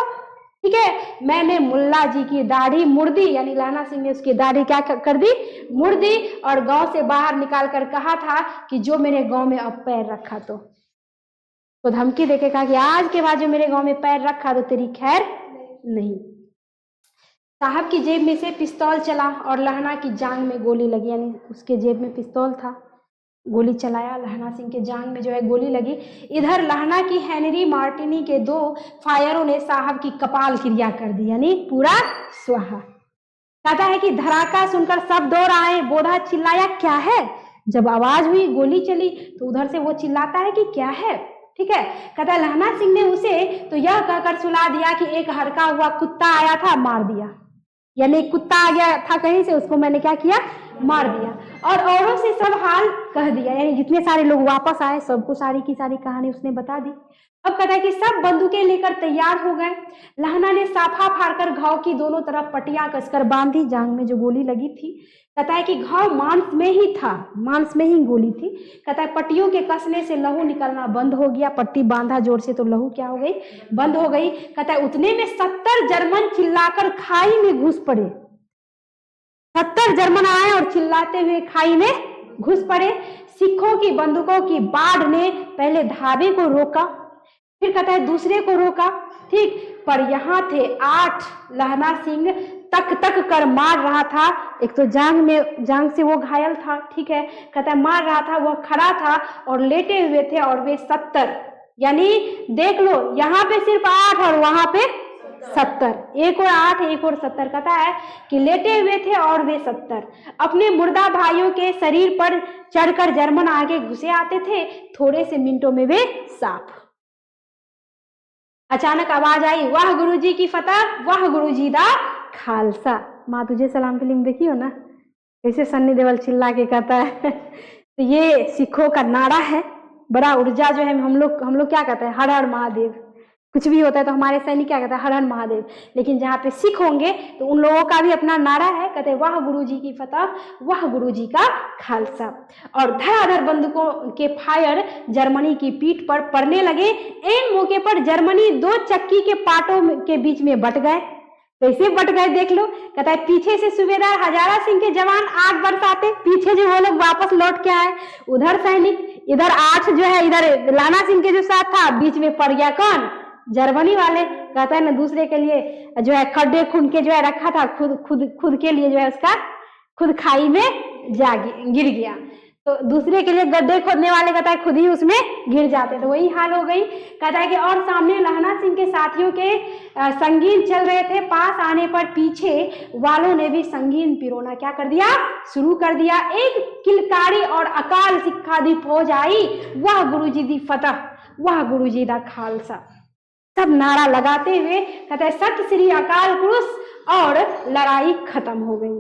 ठीक है, मैंने मुल्ला जी की दाढ़ी मुड़ दी, यानी लहना सिंह ने उसकी दाढ़ी क्या कर दी, मुड़ दी, और गांव से बाहर निकाल कर कहा था कि जो मेरे गांव में अब पैर रखा तो धमकी देके कहा कि आज के बाद जो मेरे गांव में पैर रखा तो तेरी खैर नहीं। साहब की जेब में से पिस्तौल चला और लहना की जांग में गोली लगी, यानी उसके जेब में पिस्तौल था, गोली चलाया, लहना सिंह के जांग में जो है गोली लगी। इधर लहना की हेनरी मार्टिनी के 2 फायरों ने साहब की कपाल क्रिया कर दी, यानी पूरा स्वाहा। कहता है कि धड़ाका सुनकर सब दौड़ आए। बोधा चिल्लाया क्या है? जब आवाज हुई, गोली चली, तो उधर से वो चिल्लाता है कि क्या है। ठीक है, कहता है लहना सिंह ने उसे तो यह कहकर सुला दिया कि एक हड़का हुआ कुत्ता आया था, मार दिया, यानी कुत्ता आ गया था कहीं से, उसको मैंने क्या किया, मार दिया। और औरों से सब हाल कह दिया, यानी जितने सारे लोग वापस आए सबको सारी की सारी कहानी उसने बता दी। अब कहता है कि सब बंदूकें लेकर तैयार हो गए। लहना ने साफा फाड़कर घाव की दोनों तरफ पट्टियां कसकर बांधी, जांग में जो गोली लगी थी। कहता है कि घाव मांस में ही था, मांस में ही गोली थी। कहता है पट्टियों के कसने से लहू निकलना बंद हो गया, पट्टी बांधा जोर से तो लहू क्या हो गई, बंद हो गई। कहता है उतने में 70 जर्मन चिल्लाकर खाई में घुस पड़े। 70 जर्मन आए और चिल्लाते हुए खाई में घुस पड़े। सिखों की बंदूकों की बाढ़ ने पहले धाबे को रोका, फिर कहता है दूसरे को रोका, ठीक, पर यहाँ थे 8। लहना सिंह तक कर मार रहा था। एक तो जांग से वो घायल था, ठीक है, कहता है मार रहा था, वह खड़ा था और लेटे हुए थे, और वे 70, यानी देख लो यहाँ पे सिर्फ 8 और वहां पे 70, एक और 8 एक और 70। कहता है कि लेटे हुए थे और वे 70। अपने मुर्दा भाइयों के शरीर पर चढ़कर जर्मन आगे घुसे आते थे, थोड़े से मिनटों में वे साफ। अचानक आवाज आई, वाह गुरुजी की फतह, वाह गुरुजी दा खालसा। माँ तुझे सलाम फिल्म देखी हो ना, कैसे सन्नी देओल चिल्ला के कहता है। तो ये सिखों का नारा है, बड़ा ऊर्जा जो है, हम लोग क्या कहते हैं, हर हर महादेव। कुछ भी होता है तो हमारे सैनिक क्या कहते हैं, हर हर महादेव। लेकिन जहाँ पे सिख होंगे तो उन लोगों का भी अपना नारा है, कहते हैं वाह गुरुजी की फतह, वाह गुरुजी का खालसा। और धड़ाधड़ बंदूकों के फायर जर्मनी की पीठ पर पड़ने लगे। इन मौके पर जर्मनी 2 चक्की के पाटों के बीच में बट गए। कैसे बट गए देख लो। कहता है पीछे से सूबेदार हजारा सिंह के जवान आग बरसाते, पीछे जो वो लोग वापस लौट के आए, उधर सैनिक, इधर 8 जो है, इधर लाना सिंह के जो साथ था, बीच में पड़ गया कौन, जर्मनी वाले। कहता है ना दूसरे के लिए जो है खड्डे खून के जो है रखा था, खुद के लिए जो है उसका खुद खाई में जा गिर गया। तो दूसरे के लिए गड्ढे खोदने वाले कहता है खुद ही उसमें गिर जाते, तो वही हाल हो गई। कहता है कि और सामने लहना सिंह के साथियों के संगीन चल रहे थे। पास आने पर पीछे वालों ने भी संगीन पिरोना क्या कर दिया, शुरू कर दिया। एक किलकारी और अकाल सिक्खा दी फौज आई, वाह गुरुजी दी फतह, वाह गुरुजी दा खालसा। सब नारा लगाते हुए कहता है सत श्री अकाल पुरुष, और लड़ाई खत्म हो गई।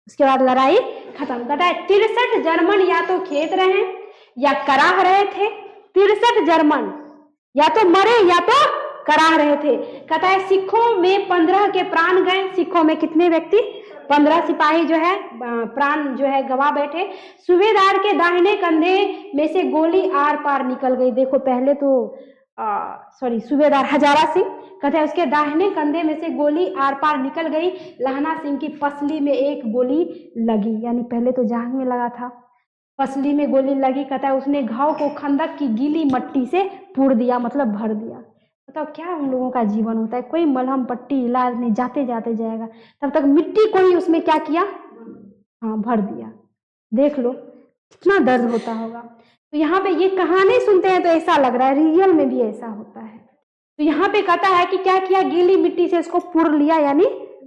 उसके बाद लड़ाई खत्म। कहता है 63 जर्मन या तो खेत रहे या कराह रहे थे। 63 जर्मन या तो मरे या तो कराह रहे थे। कहता है सिखों में 15 के प्राण गए। सिखों में कितने व्यक्ति, 15 सिपाही जो है प्राण जो है गवा बैठे। सूबेदार के दाहिने कंधे में से गोली आर पार निकल गई। देखो पहले तो सूबेदार हजारा सिंह, कहते हैं उसके दाहिने कंधे में से गोली आर पार निकल गई। लहना सिंह की पसली में एक गोली लगी, यानी पहले तो जांघ में लगा था, पसली में गोली लगी। कहता है उसने घाव को खंदक की गीली मट्टी से पूर दिया, मतलब भर दिया। बताओ क्या उन लोगों का जीवन होता है, कोई मलहम पट्टी इलाज नहीं, जाते जाते जाएगा, तब तक मिट्टी को ही उसमें क्या किया, हाँ भर दिया। देख लो कितना दर्द होता होगा। तो यहाँ पे ये कहानी सुनते हैं तो ऐसा लग रहा है रियल में भी ऐसा होता है। तो यहाँ पे कहता है कि क्या किया, गीली मिट्टी से इसको पुर लिया, यानी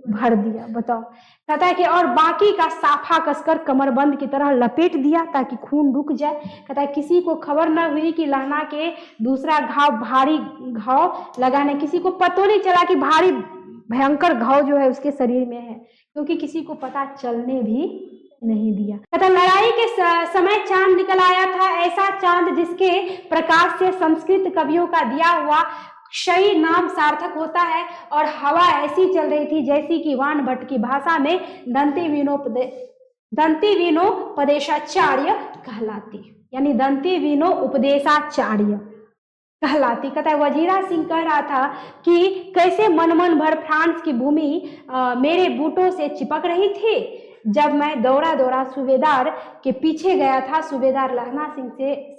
भर दिया। बताओ, कहता है कि और बाकी का साफा कसकर कमरबंद की तरह लपेट दिया ताकि खून रुक जाए। कहता है किसी को खबर न हुई कि लहना के दूसरा घाव, भारी घाव लगाने, किसी को पता नहीं चला कि भारी भयंकर घाव जो है उसके शरीर में है, क्योंकि किसी को पता चलने भी नहीं दिया। कहता लड़ाई के समय चांद निकल आया था, ऐसा चांद जिसके प्रकाश से संस्कृत कवियों का दिया हुआ क्षय नाम सार्थक होता है। और हवा ऐसी चल रही थी जैसी कि वान भट्ट की भाषा में दंती विनोपदेशाचार्य कहलाती, यानी दंती विनोपदेशाचार्य कहलाती। कहता है वजीरा सिंह कह रहा था कि कैसे मन मन भर फ्रांस की भूमि मेरे बूटों से चिपक रही थी जब मैं दौड़ा दौड़ा सूबेदार के पीछे गया था। सूबेदार लहना सिंह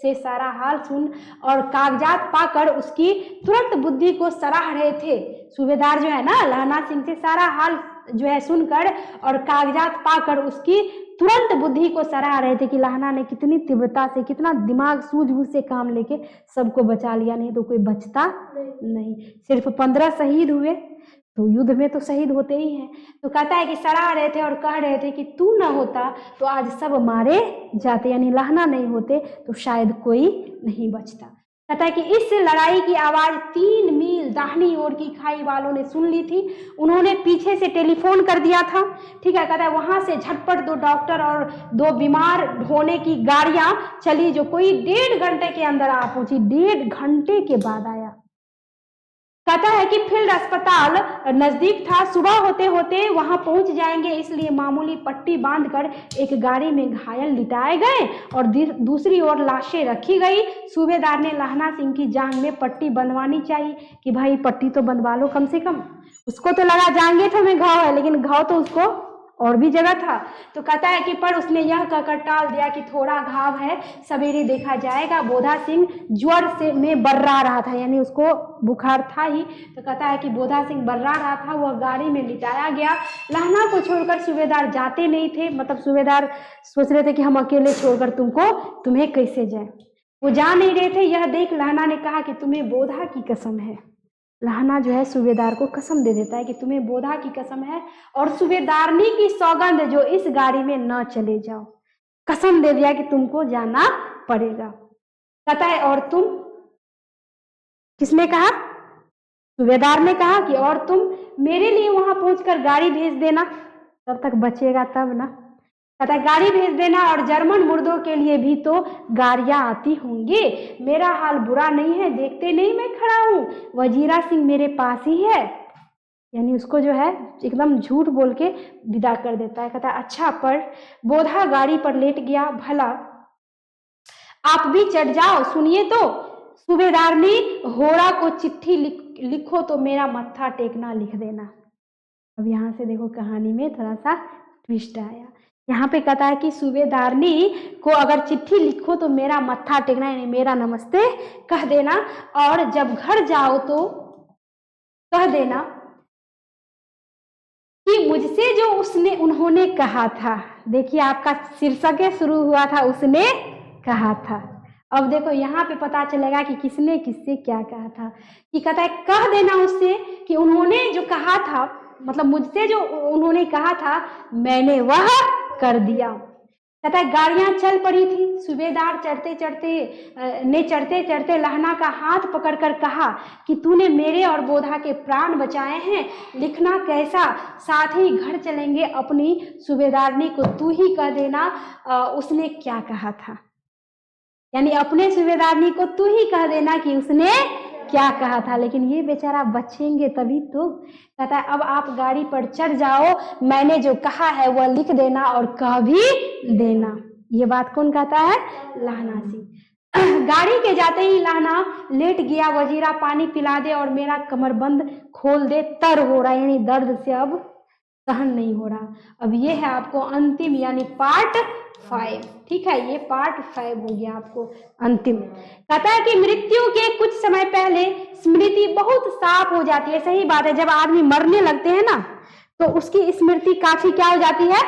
से सारा हाल सुन और कागजात पाकर उसकी तुरंत बुद्धि को सराह रहे थे। सूबेदार जो है ना लहना सिंह से सारा हाल जो है सुनकर और कागजात पाकर उसकी तुरंत बुद्धि को सराह रहे थे कि लहना ने कितनी तीव्रता से, कितना दिमाग सूझबूझ से काम लेके सबको बचा लिया, नहीं तो कोई बचता नहीं। सिर्फ 15 शहीद हुए, तो युद्ध में तो शहीद होते ही हैं। तो कहता है कि सराह रहे थे और कह रहे थे कि तू ना होता तो आज सब मारे जाते, यानी लहना नहीं होते तो शायद कोई नहीं बचता। कहता है कि इस लड़ाई की आवाज 3 मील दाहिनी ओर की खाई वालों ने सुन ली थी। उन्होंने पीछे से टेलीफोन कर दिया था, ठीक है। कहता है वहां से झटपट 2 डॉक्टर और 2 बीमार ढोने की गाड़ियां चली, जो कोई 1.5 घंटे के अंदर आ पहुंची। 1.5 घंटे के बाद आया। कहता है कि फील्ड अस्पताल नजदीक था, सुबह होते होते वहां पहुंच जाएंगे, इसलिए मामूली पट्टी बांधकर एक गाड़ी में घायल लिटाए गए और दूसरी ओर लाशें रखी गई। सूबेदार ने लहना सिंह की जांघ में पट्टी बंधवानी चाहिए कि भाई पट्टी तो बंधवा लो कम से कम। उसको तो लगा जांघें में घाव है, लेकिन घाव तो उसको और भी जगह था। तो कहता है कि पर उसने यह कहकर टाल दिया कि थोड़ा घाव है, सवेरे देखा जाएगा। बोधा सिंह ज्वर से में बर्रा रहा था, यानी उसको बुखार था ही। तो कहता है कि बोधा सिंह बर्रा रहा था, वह गाड़ी में लिटाया गया। लहना को छोड़कर सूबेदार जाते नहीं थे, मतलब सूबेदार सोच रहे थे कि हम अकेले छोड़कर तुम्हें कैसे जाए, वो जा नहीं रहे थे। यह देख लहना ने कहा कि तुम्हें बोधा की कसम है। लहना जो है सूबेदार को कसम दे देता है कि तुम्हें बोधा की कसम है और सूबेदारनी की सौगंध जो इस गाड़ी में न चले जाओ। कसम दे दिया कि तुमको जाना पड़ेगा। कहता है और तुम, किसने कहा, सूबेदार ने कहा कि और तुम मेरे लिए वहां पहुंचकर गाड़ी भेज देना, तब तक बचेगा तब ना। कहता है गाड़ी भेज देना और जर्मन मुर्दों के लिए भी तो गाड़ियां आती होंगी। मेरा हाल बुरा नहीं है, देखते नहीं मैं खड़ा हूं, वजीरा सिंह मेरे पास ही है। यानी उसको जो है एकदम झूठ बोल के विदा कर देता है। कहता है अच्छा, पर बोधा गाड़ी पर लेट गया। भला आप भी चढ़ जाओ, सुनिए तो। सूबेदारनी होड़ा को चिट्ठी लिखो तो मेरा मत्था टेकना लिख देना। अब यहाँ से देखो कहानी में थोड़ा सा ट्विस्ट आया। यहाँ पे कहता है कि सूबेदारनी को अगर चिट्ठी लिखो तो मेरा मत्था टेकना, यानी मेरा नमस्ते कह देना, और जब घर जाओ तो कह देना कि कि मुझसे जो उन्होंने कहा था। देखिए आपका शीर्षक शुरू हुआ था उसने कहा था। अब देखो यहाँ पे पता चलेगा कि किसने किससे क्या कहा था। कि कहता है कह देना उससे कि उन्होंने जो कहा था, मतलब मुझसे जो उन्होंने कहा था मैंने वह कर दिया। कहता है गाड़ियां चल पड़ी थी। सूबेदार चढ़ते चढ़ते लहना का हाथ पकड़कर कहा कि तूने मेरे और बोधा के प्राण बचाए हैं, लिखना कैसा, साथ ही घर चलेंगे अपनी सूबेदारनी को तू ही कह देना उसने क्या कहा था। यानी अपने सूबेदारनी को तू ही कह देना कि उसने क्या कहा था। लेकिन ये बेचारा बचेंगे तभी तो। कहता है अब आप गाड़ी पर चढ़ जाओ, मैंने जो कहा है वह लिख देना और कह भी देना। ये बात कौन कहता है? लहना सिंह। गाड़ी के जाते ही लहना लेट गया, वजीरा पानी पिला दे और मेरा कमरबंद खोल दे, तर हो रहा, यानी दर्द से अब सहन नहीं हो रहा। अब ये है आपको अंतिम यानी पार्ट 5। ठीक है, ये पार्ट 5 हो गया आपको अंतिम। कहता है कि मृत्यु के कुछ समय पहले स्मृति बहुत साफ हो जाती है। सही बात है, जब आदमी मरने लगते हैं ना तो उसकी स्मृति काफी क्या हो जाती है?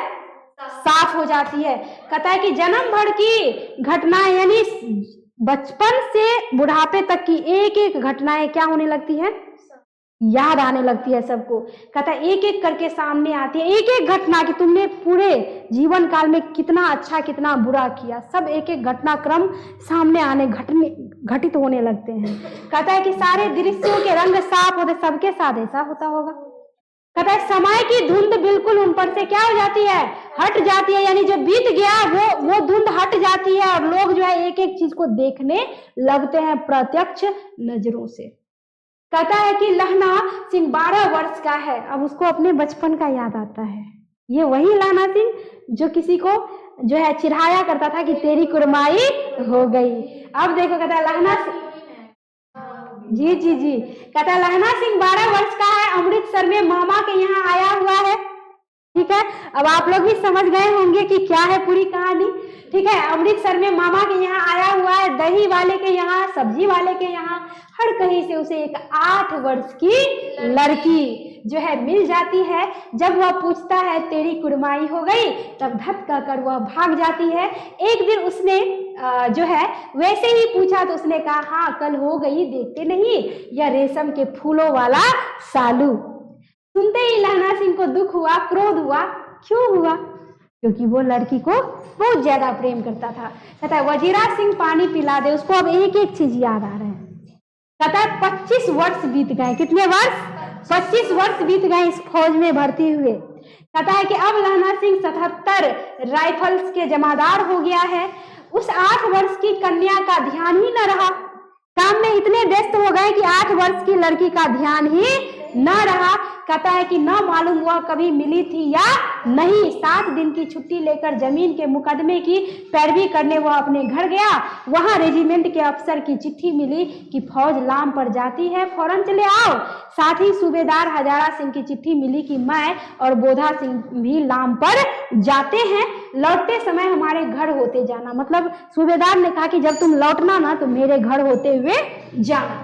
साफ हो जाती है। कहता है कि जन्म भर की घटनाएं यानी बचपन से बुढ़ापे तक की एक एक घटनाएं क्या होने लगती है? याद आने लगती है सबको। कहता है एक एक करके सामने आती है, एक एक घटना कि तुमने पूरे जीवन काल में कितना अच्छा कितना बुरा किया, सब एक एक घटनाक्रम सामने आने घटित होने लगते हैं। कहता है कि सारे दृश्यों के रंग साफ होते, सबके साथ ऐसा होता होगा। कहता है समय की धुंध बिल्कुल उन पर से क्या हो जाती है? हट जाती है, यानी जो बीत गया वो धुंध हट जाती है और लोग जो है एक एक चीज को देखने लगते हैं प्रत्यक्ष नजरों से। कहता है कि लहना सिंह 12 वर्ष का है, अब उसको अपने बचपन का याद आता है। ये वही लहना सिंह जो किसी को जो है चिढ़ाया करता था कि तेरी कुरमाई हो गई। अब देखो कहता है लहना सिंह जी जी जी कहता है लहना सिंह 12 वर्ष का है, अमृतसर में मामा के यहाँ आया हुआ है। ठीक है, अब आप लोग भी समझ गए होंगे कि क्या है पूरी कहानी। ठीक है, अमृतसर में मामा के यहाँ आया हुआ है, दही वाले के यहाँ, सब्जी वाले के यहाँ, हर कहीं से उसे एक 8 वर्ष की लड़की जो है मिल जाती है। जब वह पूछता है तेरी कुरमाई हो गई, तब धक्का कर वह भाग जाती है। एक दिन उसने जो है वैसे ही पूछा तो उसने कहा हाँ कल हो गई, देखते नहीं यह रेशम के फूलों वाला सालू। सुनते ही लहना सिंह को दुख हुआ, क्रोध हुआ। क्यों हुआ? क्योंकि वो लड़की को बहुत ज्यादा प्रेम करता था। कहता है वजीरा सिंह पानी पिला दे, उसको अब एक एक चीज याद आ रहा है। कहता है 25 वर्ष बीत गए। कितने वर्ष? 25 वर्ष बीत गए इस फौज में भर्ती हुए। कहता है कि अब लहना सिंह 77 राइफल्स के जमादार हो गया है। उस 8 वर्ष की कन्या का ध्यान ही न रहा, काम में इतने व्यस्त हो गए कि 8 वर्ष की लड़की का ध्यान ही न रहा। कहता है कि न मालूम वह कभी मिली थी या नहीं। 7 दिन की छुट्टी लेकर जमीन के मुकदमे की पैरवी करने वह अपने घर गया। वहां रेजिमेंट के अफसर की चिट्ठी मिली कि फौज लाम पर जाती है, फौरन चले आओ। साथ ही सूबेदार हजारा सिंह की चिट्ठी मिली कि मैं और बोधा सिंह भी लाम पर जाते हैं, लौटते समय हमारे घर होते जाना। मतलब सूबेदार ने कहा कि जब तुम लौटना ना तो मेरे घर होते हुए जाना,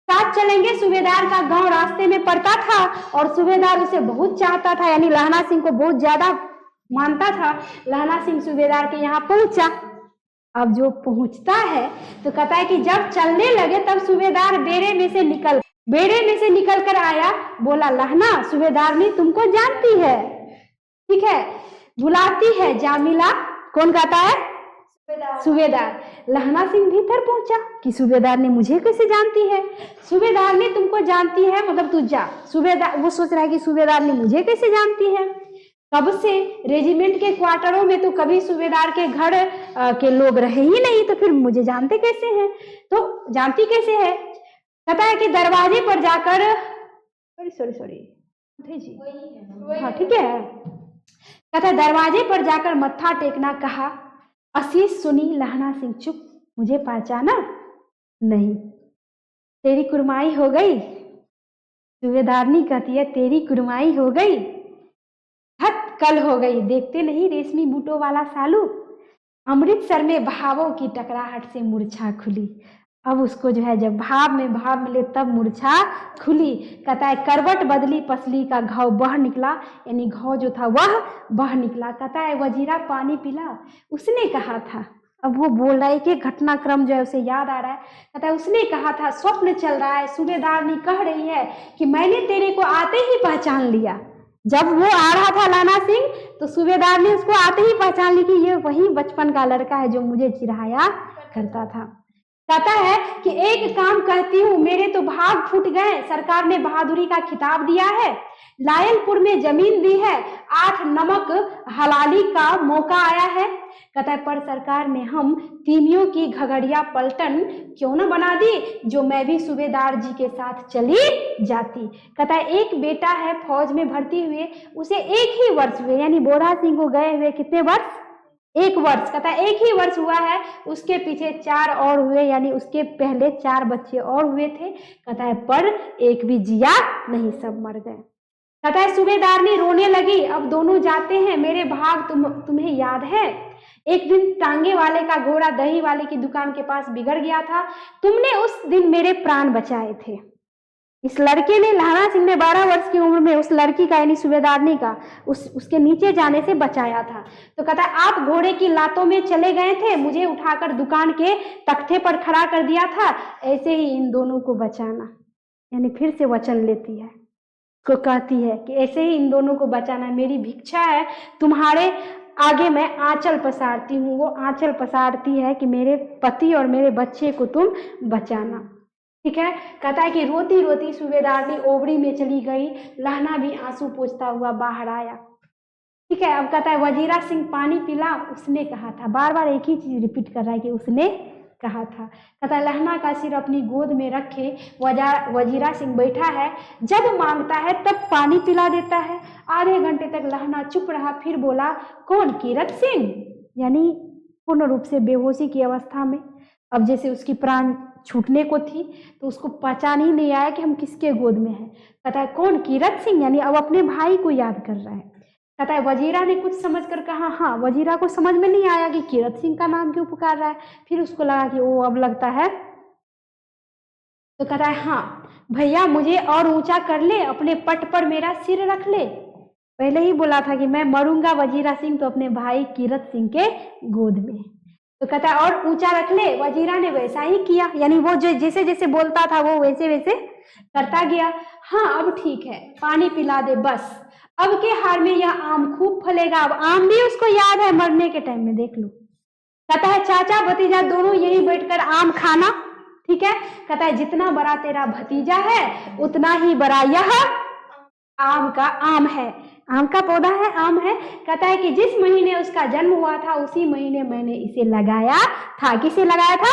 साथ चलेंगे। सूबेदार का गांव रास्ते में पड़ता था और सूबेदार उसे बहुत चाहता था, यानी लहना सिंह को बहुत ज्यादा मानता था। लहना सिंह सूबेदार के यहाँ पहुंचा। अब जो पहुंचता है तो कहता है कि जब चलने लगे तब सूबेदार बेड़े में से निकल कर आया। बोला लहना सूबेदारनी तुमको जानती है। ठीक है, बुलाती है जामिला। कौन कहता है? सूबेदार। लहना सिंह भीतर पहुंचा कि सूबेदार ने मुझे कैसे जानती है? सूबेदार ने तुमको जानती है, मतलब तू जा। सूबेदार वो सोच रहा है कि सूबेदार ने मुझे कैसे जानती है? कब से? रेजिमेंट के क्वार्टरों में तो कभी सूबेदार के घर के लोग रहे ही नहीं, तो फिर मुझे जानते कैसे हैं? तो जानती कैसे है? कहता है कि दरवाजे पर जाकर सॉरी जी हाँ ठीक है। कहता है दरवाजे पर जाकर मत्था टेकना कहा। आशीष सुनी। लहना सिंह चुप। मुझे पहचाना नहीं? तेरी कुरमाई हो गई? सूबेदारनी कहती है तेरी कुरमाई हो गई? हट कल हो गई, देखते नहीं रेशमी बूटों वाला सालू। अमृतसर में भावों की टकराहट से मूर्छा खुली। अब उसको जो है जब भाव मिले तब मूर्छा खुली। कहता है करवट बदली पसली का घाव बह निकला, यानी घाव जो था वह बह निकला। कहता है वजीरा पानी पिला, उसने कहा था। अब वो बोल रहा है कि घटनाक्रम जो है उसे याद आ रहा है। कहता है उसने कहा था स्वप्न चल रहा है, सूबेदारनी कह रही है कि मैंने तेरे को आते ही पहचान लिया। जब वो आ रहा था लाना सिंह तो सूबेदार ने उसको आते ही पहचान ली कि ये वही बचपन का लड़का है जो मुझे चिढ़ाया करता था। कहता है कि एक काम कहती हूँ, मेरे तो भाग फूट गए, सरकार ने बहादुरी का खिताब दिया है, लायलपुर में जमीन दी है, 8 नमक हलाली का मौका आया है। कहता है पर सरकार ने हम तीमियों की घगड़िया पलटन क्यों न बना दी, जो मैं भी सूबेदार जी के साथ चली जाती। कहता है एक बेटा है फौज में भर्ती हुए, उसे 1 ही वर्ष हुए, यानी बोरा सिंह को गए हुए कितने वर्ष, 1 वर्ष। कहता है 1 ही वर्ष हुआ है, उसके पीछे 4 और हुए, यानी उसके पहले 4 बच्चे और हुए थे। कहता है पर एक भी जिया नहीं, सब मर गए। कहता है सूबेदारनी रोने लगी, अब दोनों जाते हैं, मेरे भाग तुम्हें याद है, एक दिन टांगे वाले का घोड़ा दही वाले की दुकान के पास बिगड़ गया था, तुमने उस दिन मेरे प्राण बचाए थे। इस लड़के ने, लहरा सिंह ने 12 वर्ष की उम्र में उस लड़की का यानी सूबेदारनी का उसके नीचे जाने से बचाया था। तो कहता है आप घोड़े की लातों में चले गए थे, मुझे उठाकर दुकान के तख्ते पर खड़ा कर दिया था, ऐसे ही इन दोनों को बचाना। यानी फिर से वचन लेती है, को कहती है कि ऐसे ही इन दोनों को बचाना, मेरी भिक्षा है तुम्हारे आगे मैं आंचल पसारती हूँ। वो आंचल पसारती है कि मेरे पति और मेरे बच्चे को तुम बचाना। ठीक है। कहता है कि रोती रोती सूबेदारनी ओबड़ी में चली गई, लहना भी आंसू पोंछता हुआ बाहर आया। ठीक है। अब कहता है वजीरा सिंह पानी पिला, उसने कहा था, बार बार एक ही चीज रिपीट कर रहा है कि उसने कहा था। कहता है लहना का सिर अपनी गोद में रखे वजीरा सिंह बैठा है, जब मांगता है तब पानी पिला देता है। आधे घंटे तक लहना चुप रहा, फिर बोला कौन, कीरत सिंह, यानी पूर्ण रूप से बेहोशी की अवस्था में। अब जैसे उसकी प्राण छूटने को थी तो उसको पहचान ही नहीं आया कि हम किसके गोद में हैं। कहता है कौन, कीरत सिंह, यानी अब अपने भाई को याद कर रहा है। कहता है वजीरा ने कुछ समझकर कहा हाँ। वजीरा को समझ में नहीं आया कि कीरत सिंह का नाम क्यों पुकार रहा है, फिर उसको लगा कि वो अब लगता है, तो कहता है हाँ भैया मुझे और ऊंचा कर ले, अपने पट पर मेरा सिर रख ले। पहले ही बोला था कि मैं मरूंगा वजीरा सिंह तो अपने भाई कीरत सिंह के गोद में। तो कहता है और ऊंचा रख ले। वजीरा ने वैसा ही किया, यानी वो जो जैसे जैसे बोलता था वो वैसे वैसे करता गया। हाँ अब ठीक है, पानी पिला दे बस, अब के हार में यह आम खूब फलेगा। अब आम भी उसको याद है मरने के टाइम में, देख लो। कहता है चाचा भतीजा दोनों यही बैठकर आम खाना। ठीक है। कहता है जितना बड़ा तेरा भतीजा है उतना ही बड़ा यह आम का आम है, आम का पौधा है, आम है। कहता है कि जिस महीने उसका जन्म हुआ था उसी महीने मैंने इसे लगाया था। किसे लगाया था,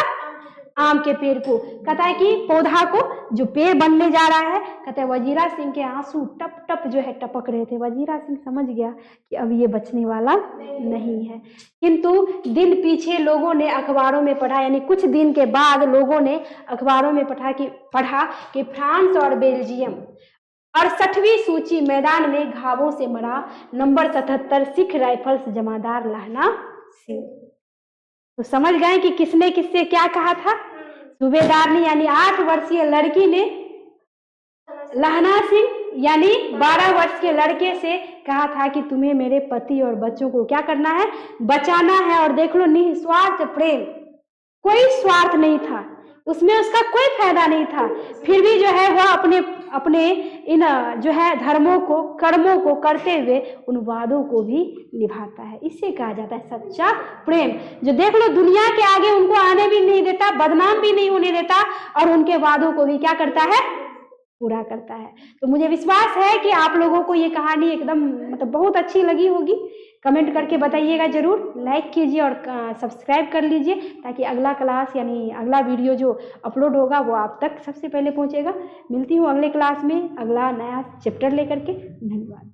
आम के पेड़ को। कहता है कि पौधा को जो पेड़ बनने जा रहा है। कहता है वजीरा सिंह के आंसू टप टप जो है टपक रहे थे। वजीरा सिंह समझ गया कि अब ये बचने वाला नहीं है। किंतु दिन पीछे लोगों ने अखबारों में पढ़ा, यानी कुछ दिन के बाद लोगों ने अखबारों में पढ़ा कि फ्रांस और बेल्जियम 68वीं सूची मैदान में घावों से मरा, नंबर 77 सिख राइफल्स जमादार लहना सिंह। तो समझ गए कि किसने किससे क्या कहा था। सूबेदारनी यानी 8 वर्षीय लड़की ने लहना सिंह यानी 12 वर्ष के लड़के से कहा था कि तुम्हें मेरे पति और बच्चों को क्या करना है, बचाना है। और देख लो निस्वार्थ प्रेम, कोई स्वार्थ नहीं था उसमें, उसका कोई फायदा नहीं था, फिर भी जो है वह अपने इन जो है धर्मों को, कर्मों को करते हुए उन वादों को भी निभाता है। इससे कहा जाता है सच्चा प्रेम, जो देख लो दुनिया के आगे उनको आने भी नहीं देता, बदनाम भी नहीं होने देता, और उनके वादों को भी क्या करता है, पूरा करता है। तो मुझे विश्वास है कि आप लोगों को ये कहानी एकदम मतलब बहुत अच्छी लगी होगी। कमेंट करके बताइएगा जरूर, लाइक कीजिए और सब्सक्राइब कर लीजिए, ताकि अगला क्लास यानी अगला वीडियो जो अपलोड होगा वो आप तक सबसे पहले पहुंचेगा। मिलती हूँ अगले क्लास में अगला नया चैप्टर लेकर के। धन्यवाद।